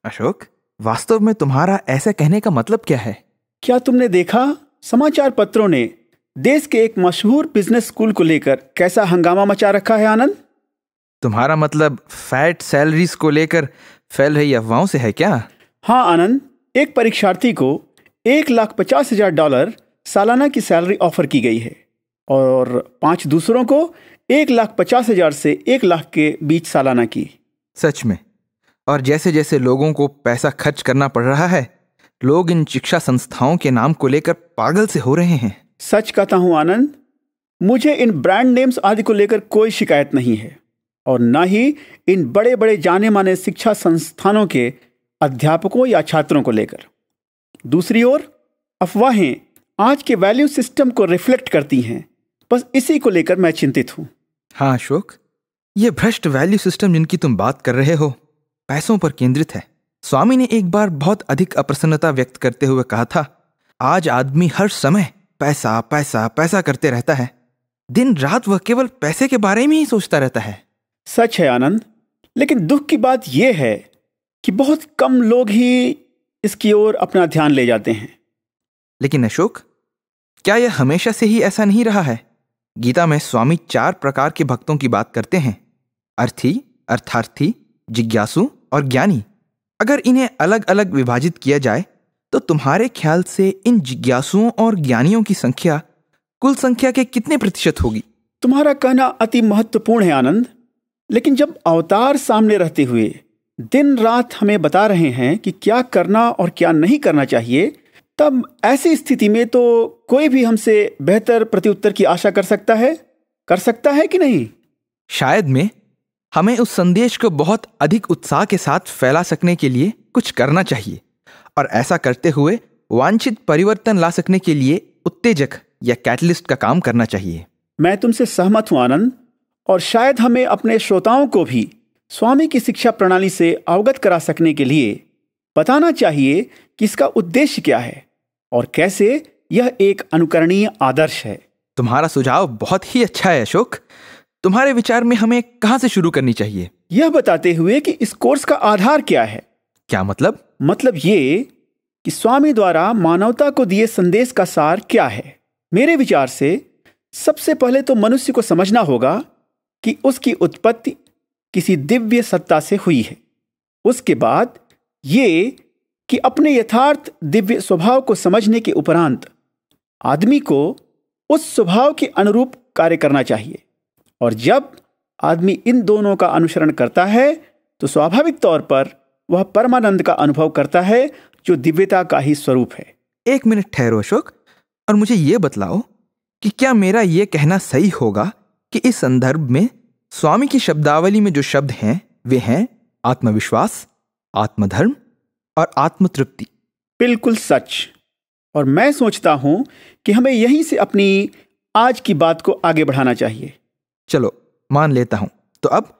अशोक, वास्तव में तुम्हारा ऐसा कहने का मतलब क्या है? क्या तुमने देखा समाचार पत्रों ने देश के एक मशहूर बिजनेस स्कूल को लेकर कैसा हंगामा मचा रखा है? आनंद, तुम्हारा मतलब फैट सैलरीज को लेकर फैल रही अफवाहों से है क्या? हाँ आनंद, एक परीक्षार्थी को $1,50,000 सालाना की सैलरी ऑफर की गई है और 5 दूसरों को 1,50,000 से 1 लाख के बीच सालाना की। सच में? और जैसे जैसे लोगों को पैसा खर्च करना पड़ रहा है, लोग इन शिक्षा संस्थाओं के नाम को लेकर पागल से हो रहे हैं। सच कहता हूँ आनंद, मुझे इन ब्रांड नेम्स आदि को लेकर कोई शिकायत नहीं है और न ही इन बड़े बड़े जाने माने शिक्षा संस्थानों के अध्यापकों या छात्रों को लेकर। दूसरी ओर अफवाहें आज के वैल्यू सिस्टम को रिफ्लेक्ट करती हैं, बस इसी को लेकर मैं चिंतित हूँ। हाँ अशोक, ये भ्रष्ट वैल्यू सिस्टम जिनकी तुम बात कर रहे हो पैसों पर केंद्रित है। स्वामी ने एक बार बहुत अधिक अप्रसन्नता व्यक्त करते हुए कहा था, आज आदमी हर समय पैसा पैसा पैसा करते रहता है, दिन रात वह केवल पैसे के बारे में ही सोचता रहता है। सच है आनंद, लेकिन दुख की बात यह है कि बहुत कम लोग ही इसकी ओर अपना ध्यान ले जाते हैं। लेकिन अशोक, क्या यह हमेशा से ही ऐसा नहीं रहा है? गीता में स्वामी 4 प्रकार के भक्तों की बात करते हैं, अर्थी, अर्थार्थी, जिज्ञासु और ज्ञानी। अगर इन्हें अलग अलग विभाजित किया जाए तो तुम्हारे ख्याल से इन जिज्ञासुओं और ज्ञानियों की संख्या कुल संख्या के कितने प्रतिशत होगी? तुम्हारा कहना अति महत्वपूर्ण है आनंद, लेकिन जब अवतार सामने रहते हुए दिन रात हमें बता रहे हैं कि क्या करना और क्या नहीं करना चाहिए, तब ऐसी स्थिति में तो कोई भी हमसे बेहतर प्रत्युत्तर की आशा कर सकता है कि नहीं? शायद में हमें उस संदेश को बहुत अधिक उत्साह के साथ फैला सकने के लिए कुछ करना चाहिए और ऐसा करते हुए वांछित परिवर्तन ला सकने के लिए उत्तेजक या कैटलिस्ट का काम करना चाहिए। मैं तुमसे सहमत हूं आनंद, और शायद हमें अपने श्रोताओं को भी स्वामी की शिक्षा प्रणाली से अवगत करा सकने के लिए बताना चाहिए कि इसका उद्देश्य क्या है और कैसे यह एक अनुकरणीय आदर्श है। तुम्हारा सुझाव बहुत ही अच्छा है अशोक। तुम्हारे विचार में हमें कहां से शुरू करनी चाहिए? यह बताते हुए कि इस कोर्स का आधार क्या है। क्या मतलब? मतलब ये कि स्वामी द्वारा मानवता को दिए संदेश का सार क्या है। मेरे विचार से सबसे पहले तो मनुष्य को समझना होगा कि उसकी उत्पत्ति किसी दिव्य सत्ता से हुई है। उसके बाद ये कि अपने यथार्थ दिव्य स्वभाव को समझने के उपरांत आदमी को उस स्वभाव के अनुरूप कार्य करना चाहिए, और जब आदमी इन दोनों का अनुसरण करता है तो स्वाभाविक तौर पर वह परमानंद का अनुभव करता है, जो दिव्यता का ही स्वरूप है। 1 मिनट ठहरो अशोक, और मुझे ये बतलाओ कि क्या मेरा ये कहना सही होगा कि इस संदर्भ में स्वामी की शब्दावली में जो शब्द हैं वे हैं आत्मविश्वास, आत्मधर्म और आत्मतृप्ति? बिल्कुल सच। और मैं सोचता हूं कि हमें यहीं से अपनी आज की बात को आगे बढ़ाना चाहिए। चलो मान लेता हूं, तो अब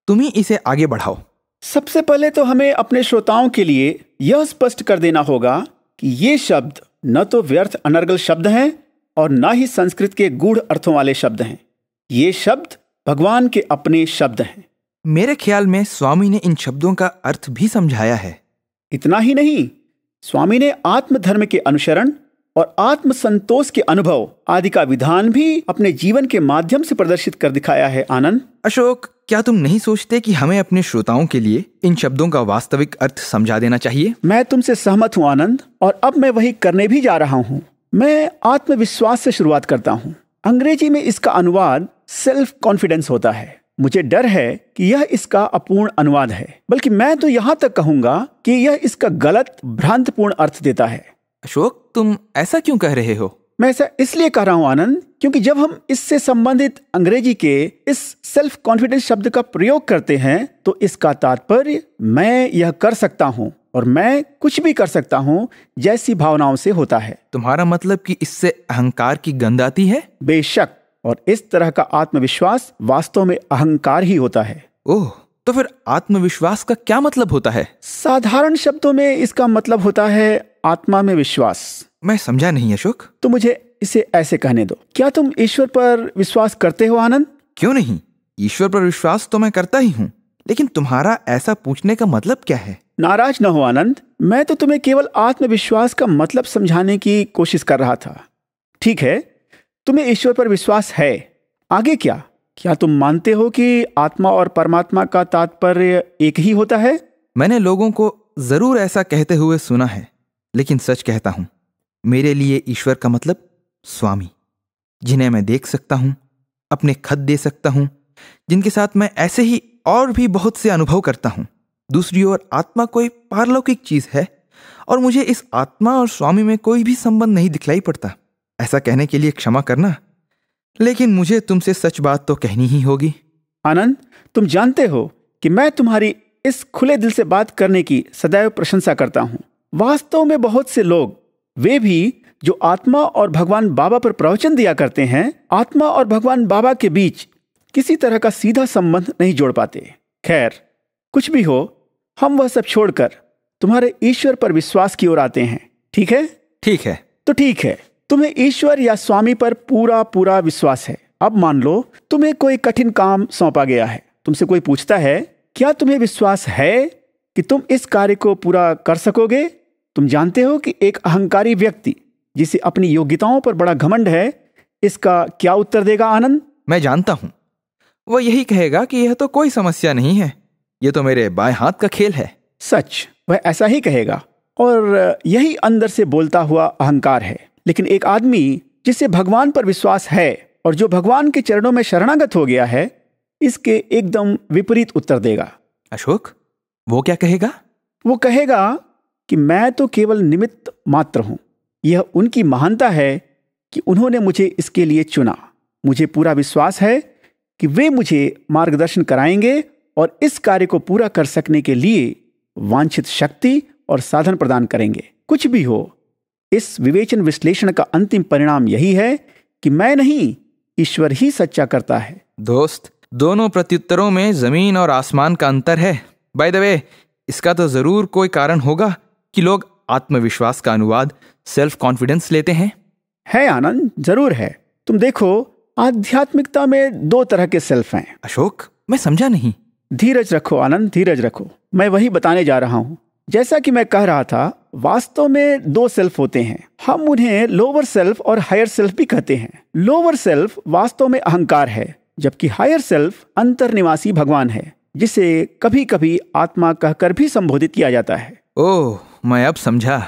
तुम ही इसे आगे बढ़ाओ। सबसे पहले तो हमें अपने श्रोताओं के लिए यह स्पष्ट कर देना होगा कि ये शब्द न तो व्यर्थ अनर्गल शब्द हैं और न ही संस्कृत के गूढ़ अर्थों वाले शब्द हैं। ये शब्द भगवान के अपने शब्द हैं। मेरे ख्याल में स्वामी ने इन शब्दों का अर्थ भी समझाया है। इतना ही नहीं, स्वामी ने आत्मधर्म के अनुसरण और आत्मसंतोष के अनुभव आदि का विधान भी अपने जीवन के माध्यम से प्रदर्शित कर दिखाया है। आनंद, अशोक, क्या तुम नहीं सोचते कि हमें अपने श्रोताओं के लिए इन शब्दों का वास्तविक अर्थ समझा देना चाहिए? मैं तुमसे सहमत हूं आनंद, और अब मैं वही करने भी जा रहा हूं। मैं आत्मविश्वास से शुरुआत करता हूं। अंग्रेजी में इसका अनुवाद सेल्फ कॉन्फिडेंस होता है। मुझे डर है कि यह इसका अपूर्ण अनुवाद है, बल्कि मैं तो यहां तक कहूंगा कि यह इसका गलत भ्रांतपूर्ण अर्थ देता है। अशोक, तुम ऐसा क्यों कह रहे हो? मैं ऐसा इसलिए कह रहा हूं आनंद, क्योंकि जब हम इससे संबंधित अंग्रेजी के इस सेल्फ कॉन्फिडेंस शब्द का प्रयोग करते हैं तो इसका तात्पर्य मैं यह कर सकता हूं और मैं कुछ भी कर सकता हूं जैसी भावनाओं से होता है। तुम्हारा मतलब कि इससे अहंकार की गंध आती है? बेशक, और इस तरह का आत्मविश्वास वास्तव में अहंकार ही होता है। ओह, तो फिर आत्मविश्वास का क्या मतलब होता है? साधारण शब्दों में इसका मतलब होता है आत्मा में विश्वास। मैं समझा नहीं अशोक। तो मुझे इसे ऐसे कहने दो। क्या तुम ईश्वर पर विश्वास करते हो आनंद? क्यों नहीं, ईश्वर पर विश्वास तो मैं करता ही हूँ, लेकिन तुम्हारा ऐसा पूछने का मतलब क्या है? नाराज न हो आनंद, मैं तो तुम्हें केवल आत्मविश्वास का मतलब समझाने की कोशिश कर रहा था। ठीक है, तुम्हें ईश्वर पर विश्वास है, आगे क्या? क्या तुम मानते हो कि आत्मा और परमात्मा का तात्पर्य एक ही होता है? मैंने लोगों को जरूर ऐसा कहते हुए सुना है, लेकिन सच कहता हूं, मेरे लिए ईश्वर का मतलब स्वामी, जिन्हें मैं देख सकता हूं, अपने खत दे सकता हूं, जिनके साथ मैं ऐसे ही और भी बहुत से अनुभव करता हूं। दूसरी ओर आत्मा कोई पारलौकिक चीज है और मुझे इस आत्मा और स्वामी में कोई भी संबंध नहीं दिखलाई पड़ता। ऐसा कहने के लिए क्षमा करना, लेकिन मुझे तुमसे सच बात तो कहनी ही होगी। आनंद, तुम जानते हो कि मैं तुम्हारी इस खुले दिल से बात करने की सदैव प्रशंसा करता हूँ। वास्तव में बहुत से लोग, वे भी जो आत्मा और भगवान बाबा पर प्रवचन दिया करते हैं, आत्मा और भगवान बाबा के बीच किसी तरह का सीधा संबंध नहीं जोड़ पाते। खैर, कुछ भी हो, हम वह सब छोड़कर तुम्हारे ईश्वर पर विश्वास की ओर आते हैं। ठीक है? ठीक है। तो ठीक है, तुम्हें ईश्वर या स्वामी पर पूरा पूरा विश्वास है। अब मान लो तुम्हें कोई कठिन काम सौंपा गया है। तुमसे कोई पूछता है, क्या तुम्हें विश्वास है कि तुम इस कार्य को पूरा कर सकोगे? तुम जानते हो कि एक अहंकारी व्यक्ति जिसे अपनी योग्यताओं पर बड़ा घमंड है, इसका क्या उत्तर देगा आनंद? मैं जानता हूं, वह यही कहेगा कि यह तो कोई समस्या नहीं है, यह तो मेरे बाएं हाथ का खेल है। सच, वह ऐसा ही कहेगा, और यही अंदर से बोलता हुआ अहंकार है। लेकिन एक आदमी जिसे भगवान पर विश्वास है और जो भगवान के चरणों में शरणागत हो गया है, इसके एकदम विपरीत उत्तर देगा। अशोक, वो क्या कहेगा? वो कहेगा कि मैं तो केवल निमित्त मात्र हूं। यह उनकी महानता है कि उन्होंने मुझे इसके लिए चुना। मुझे पूरा विश्वास है कि वे मुझे मार्गदर्शन कराएंगे और इस कार्य को पूरा कर सकने के लिए वांछित शक्ति और साधन प्रदान करेंगे। कुछ भी हो, इस विवेचन विश्लेषण का अंतिम परिणाम यही है कि मैं नहीं, ईश्वर ही सच्चा करता है। दोस्त, दोनों प्रत्युत्तरों में जमीन और आसमान का अंतर है। बाय द वे, इसका तो जरूर कोई कारण होगा कि लोग आत्मविश्वास का अनुवाद सेल्फ कॉन्फिडेंस लेते हैं। है आनंद, जरूर है। तुम देखो, आध्यात्मिकता में दो तरह के सेल्फ हैं। अशोक, मैं समझा नहीं। धीरज रखो आनंद, धीरज रखो। मैं वही बताने जा रहा हूँ। जैसा कि मैं कह रहा था, वास्तव में दो सेल्फ होते हैं। हम उन्हें लोअर सेल्फ और हायर सेल्फ भी कहते हैं। लोअर सेल्फ वास्तव में अहंकार है, जबकि हायर सेल्फ अंतर्निवासी भगवान है, जिसे कभी कभी आत्मा कहकर भी संबोधित किया जाता है। ओह, मैं अब समझा।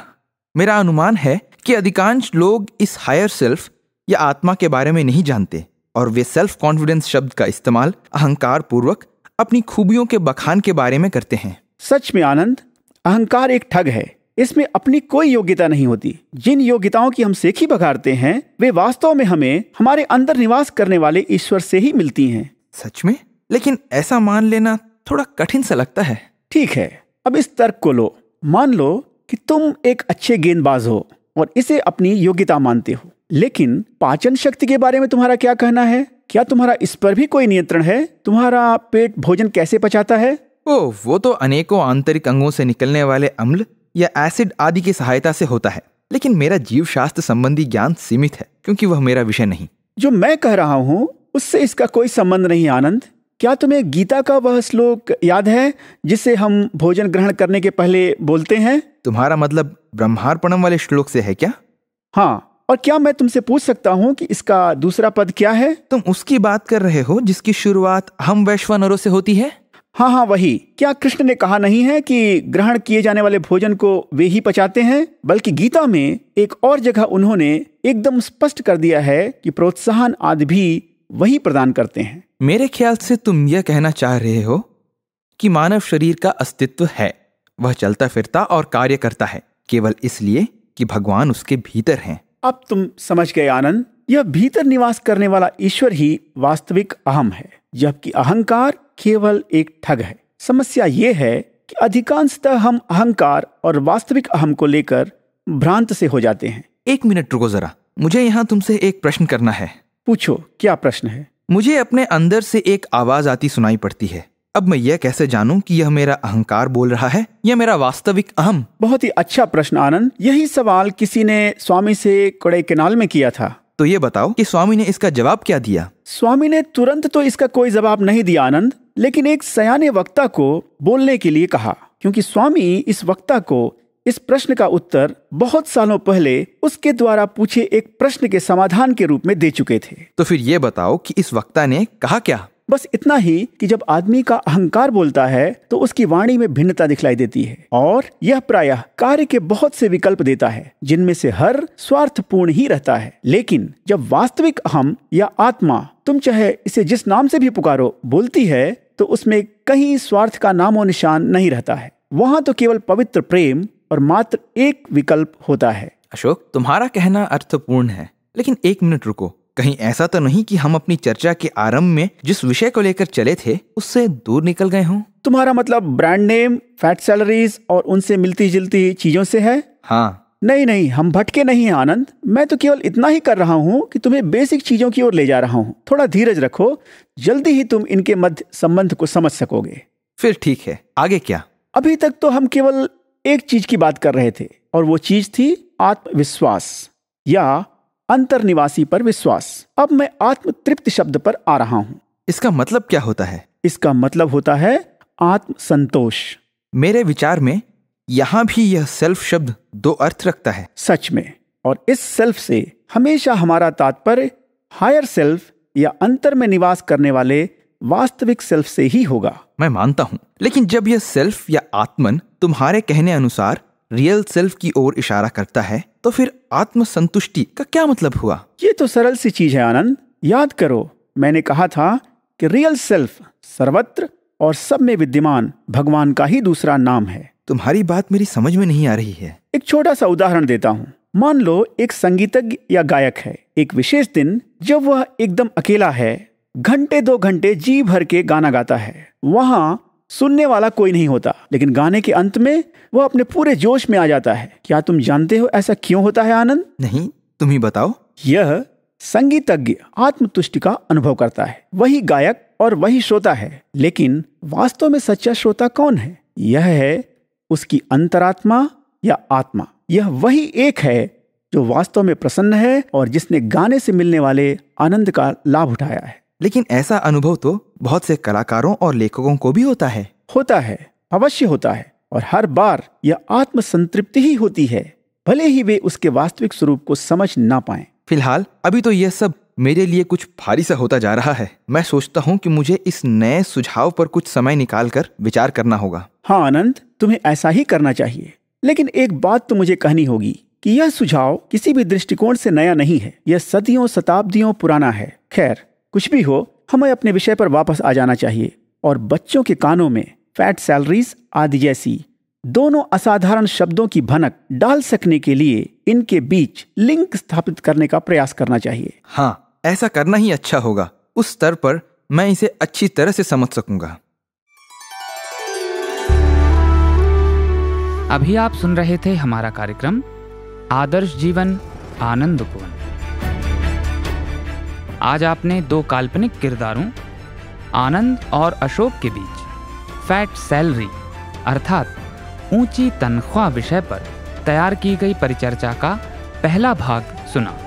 मेरा अनुमान है कि अधिकांश लोग इस हायर सेल्फ या आत्मा के बारे में नहीं जानते और वे सेल्फ कॉन्फिडेंस शब्द का इस्तेमाल अहंकार पूर्वक अपनी खूबियों के बखान के बारे में करते हैं। सच में आनंद, अहंकार एक ठग है। इसमें अपनी कोई योग्यता नहीं होती। जिन योग्यताओं की हम सेखी बघारते हैं, वे वास्तव में हमें हमारे अंदर निवास करने वाले ईश्वर से ही मिलती हैं। सच में? लेकिन ऐसा मान लेना थोड़ा कठिन सा लगता है। ठीक है, अब इस तर्क को लो। मान लो कि तुम एक अच्छे गेंदबाज हो और इसे अपनी योग्यता मानते हो, लेकिन पाचन शक्ति के बारे में तुम्हारा क्या कहना है? क्या तुम्हारा इस पर भी कोई नियंत्रण है? तुम्हारा पेट भोजन कैसे पचाता है? ओह, वो तो अनेकों आंतरिक अंगों से निकलने वाले अम्ल या एसिड आदि की सहायता से होता है। लेकिन मेरा जीव शास्त्र संबंधी ज्ञान सीमित है, क्योंकि वह मेरा विषय नहीं। जो मैं कह रहा हूँ उससे इसका कोई संबंध नहीं आनंद। क्या तुम्हें गीता का वह श्लोक याद है जिसे हम भोजन ग्रहण करने के पहले बोलते हैं? तुम्हारा मतलब ब्रह्मार्पणम वाले श्लोक से है क्या? हाँ, और क्या मैं तुमसे पूछ सकता हूँ कि इसका दूसरा पद क्या है? तुम उसकी बात कर रहे हो जिसकी शुरुआत हम वैश्वानरों से होती है? हाँ, वही। क्या कृष्ण ने कहा नहीं है कि ग्रहण किए जाने वाले भोजन को वे ही पचाते हैं? बल्कि गीता में एक और जगह उन्होंने एकदम स्पष्ट कर दिया है कि प्रोत्साहन आदि भी वही प्रदान करते हैं। मेरे ख्याल से तुम यह कहना चाह रहे हो कि मानव शरीर का अस्तित्व है, वह चलता फिरता और कार्य करता है केवल इसलिए कि भगवान उसके भीतर हैं। अब तुम समझ गए आनंद। यह भीतर निवास करने वाला ईश्वर ही वास्तविक अहम है, जबकि अहंकार केवल एक ठग है। समस्या यह है कि अधिकांशतः हम अहंकार और वास्तविक अहम को लेकर भ्रांत से हो जाते हैं। एक मिनट रुको जरा, मुझे यहाँ तुमसे एक प्रश्न करना है। पूछो, क्या प्रश्न है? मुझे अपने अंदर से एक आवाज आती सुनाई पड़ती है। अब मैं यह कैसे जानूं कि यह मेरा अहंकार बोल रहा है या मेरा वास्तविक अहम? बहुत ही अच्छा प्रश्न आनंद। यही सवाल किसी ने स्वामी से कोडाईकनाल में किया था। तो ये बताओ कि स्वामी ने इसका जवाब क्या दिया? स्वामी ने तुरंत तो इसका कोई जवाब नहीं दिया आनंद, लेकिन एक सयाने वक्ता को बोलने के लिए कहा, क्योंकि स्वामी इस वक्ता को इस प्रश्न का उत्तर बहुत सालों पहले उसके द्वारा पूछे एक प्रश्न के समाधान के रूप में दे चुके थे। तो फिर ये बताओ कि इस वक्ता ने कहा क्या? बस इतना ही कि जब आदमी का अहंकार बोलता है तो उसकी वाणी में भिन्नता दिखलाई देती है और यह प्रायः कार्य के बहुत से विकल्प देता है जिनमें से हर स्वार्थपूर्ण ही रहता है। लेकिन जब वास्तविक अहम या आत्मा, तुम चाहे इसे जिस नाम से भी पुकारो, बोलती है तो उसमें कहीं स्वार्थ का नामो निशान नहीं रहता है। वहां तो केवल पवित्र प्रेम और मात्र एक विकल्प होता है। अशोक, तुम्हारा कहना अर्थपूर्ण है, लेकिन एक मिनट रुको। कहीं ऐसा तो नहीं कि हम अपनी चर्चा के आरंभ में जिस विषय को लेकर चले थे उससे दूर निकल गए हों? तुम्हारा मतलब ब्रांड नेम, फैट सैलरीज और उनसे मिलती जुलती चीजों से है? हाँ। नहीं, हम भटके नहीं हैं आनंद। मैं तो केवल इतना ही कर रहा हूँ कि तुम्हें बेसिक चीजों की ओर ले जा रहा हूँ। थोड़ा धीरज रखो, जल्दी ही तुम इनके मध्य संबंध को समझ सकोगे। फिर ठीक है, आगे क्या? अभी तक तो हम केवल एक चीज की बात कर रहे थे और वो चीज थी आत्मविश्वास या अंतर्निवासी पर विश्वास। अब मैं आत्म तृप्ति शब्द पर आ रहा हूँ। इसका मतलब क्या होता है? इसका मतलब होता है आत्म संतोष। मेरे विचार में यहाँ भी यह सेल्फ शब्द दो अर्थ रखता है। सच में, और इस सेल्फ से हमेशा हमारा तात्पर्य हायर सेल्फ या अंतर में निवास करने वाले वास्तविक सेल्फ से ही होगा। मैं मानता हूँ, लेकिन जब यह सेल्फ या आत्मन तुम्हारे कहने अनुसार रियल सेल्फ की ओर इशारा करता है तो फिर आत्म संतुष्टि का क्या मतलब हुआ? ये तो सरल सी चीज है आनंद। याद करो, मैंने कहा था कि रियल सेल्फ सर्वत्र और सब में विद्यमान भगवान का ही दूसरा नाम है। तुम्हारी बात मेरी समझ में नहीं आ रही है। एक छोटा सा उदाहरण देता हूँ। मान लो एक संगीतज्ञ या गायक है। एक विशेष दिन जब वह एकदम अकेला है, घंटे 2 घंटे जी भर के गाना गाता है, वहां सुनने वाला कोई नहीं होता, लेकिन गाने के अंत में वह अपने पूरे जोश में आ जाता है। क्या तुम जानते हो ऐसा क्यों होता है आनंद? नहीं, तुम ही बताओ। यह संगीतज्ञ आत्मतुष्टि का अनुभव करता है, वही गायक और वही श्रोता है। लेकिन वास्तव में सच्चा श्रोता कौन है? यह है उसकी अंतरात्मा या आत्मा। यह वही एक है जो वास्तव में प्रसन्न है और जिसने गाने से मिलने वाले आनंद का लाभ उठाया है। लेकिन ऐसा अनुभव तो बहुत से कलाकारों और लेखकों को भी होता है। होता है, अवश्य होता है, और हर बार यह आत्म संतृप्ति ही होती है, भले ही वे उसके वास्तविक स्वरूप को समझ ना पाएं। फिलहाल अभी तो यह सब मेरे लिए कुछ भारी सा होता जा रहा है। मैं सोचता हूँ कि मुझे इस नए सुझाव पर कुछ समय निकालकर विचार करना होगा। हाँ आनंद, तुम्हें ऐसा ही करना चाहिए। लेकिन एक बात तो मुझे कहनी होगी कि यह सुझाव किसी भी दृष्टिकोण से नया नहीं है। यह सदियों शताब्दियों पुराना है। खैर, कुछ भी हो, हमें अपने विषय पर वापस आ जाना चाहिए और बच्चों के कानों में फैट सैलरीज आदि जैसी दोनों असाधारण शब्दों की भनक डाल सकने के लिए इनके बीच लिंक स्थापित करने का प्रयास करना चाहिए। हाँ, ऐसा करना ही अच्छा होगा। उस स्तर पर मैं इसे अच्छी तरह से समझ सकूंगा। अभी आप सुन रहे थे हमारा कार्यक्रम आदर्श जीवन आनंदपूर्ण। आज आपने 2 काल्पनिक किरदारों आनंद और अशोक के बीच फैट सैलरी अर्थात ऊंची तनख्वाह विषय पर तैयार की गई परिचर्चा का पहला भाग सुना।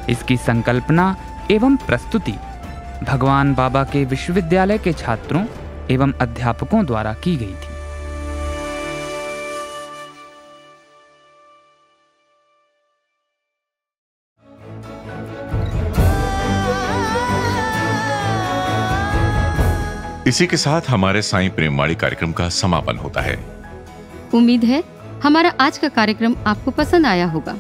इसकी संकल्पना एवं प्रस्तुति भगवान बाबा के विश्वविद्यालय के छात्रों एवं अध्यापकों द्वारा की गई थी। इसी के साथ हमारे साईं प्रेमवाणी कार्यक्रम का समापन होता है। उम्मीद है हमारा आज का कार्यक्रम आपको पसंद आया होगा।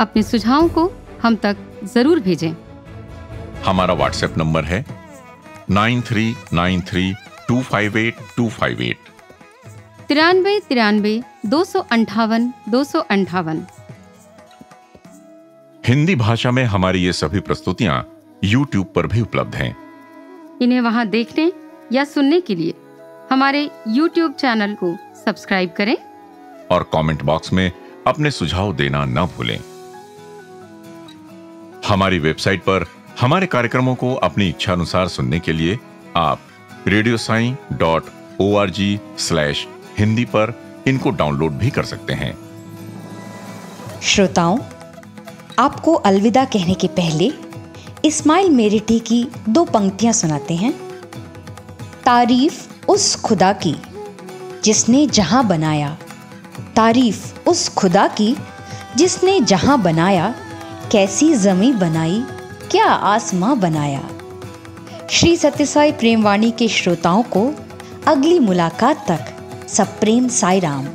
अपने सुझावों को हम तक जरूर भेजें। हमारा व्हाट्सएप नंबर है 9393258258 93 258 258। हिंदी भाषा में हमारी ये सभी प्रस्तुतियां YouTube पर भी उपलब्ध हैं। इन्हें वहां देखने या सुनने के लिए हमारे YouTube चैनल को सब्सक्राइब करें और कमेंट बॉक्स में अपने सुझाव देना न भूलें। हमारी वेबसाइट पर हमारे कार्यक्रमों को अपनी इच्छा अनुसार सुनने के लिए आप radiosai.org/hindi पर इनको डाउनलोड भी कर सकते हैं। श्रोताओं, आपको अलविदा कहने के पहले इस्माइल मेरिटी की 2 पंक्तियां सुनाते हैं। तारीफ उस खुदा की जिसने जहां बनाया, तारीफ उस खुदा की जिसने जहां बनाया। कैसी ज़मीं बनाई, क्या आसमां बनाया। श्री सत्यसाई प्रेमवाणी के श्रोताओं को अगली मुलाकात तक सब प्रेम साई राम।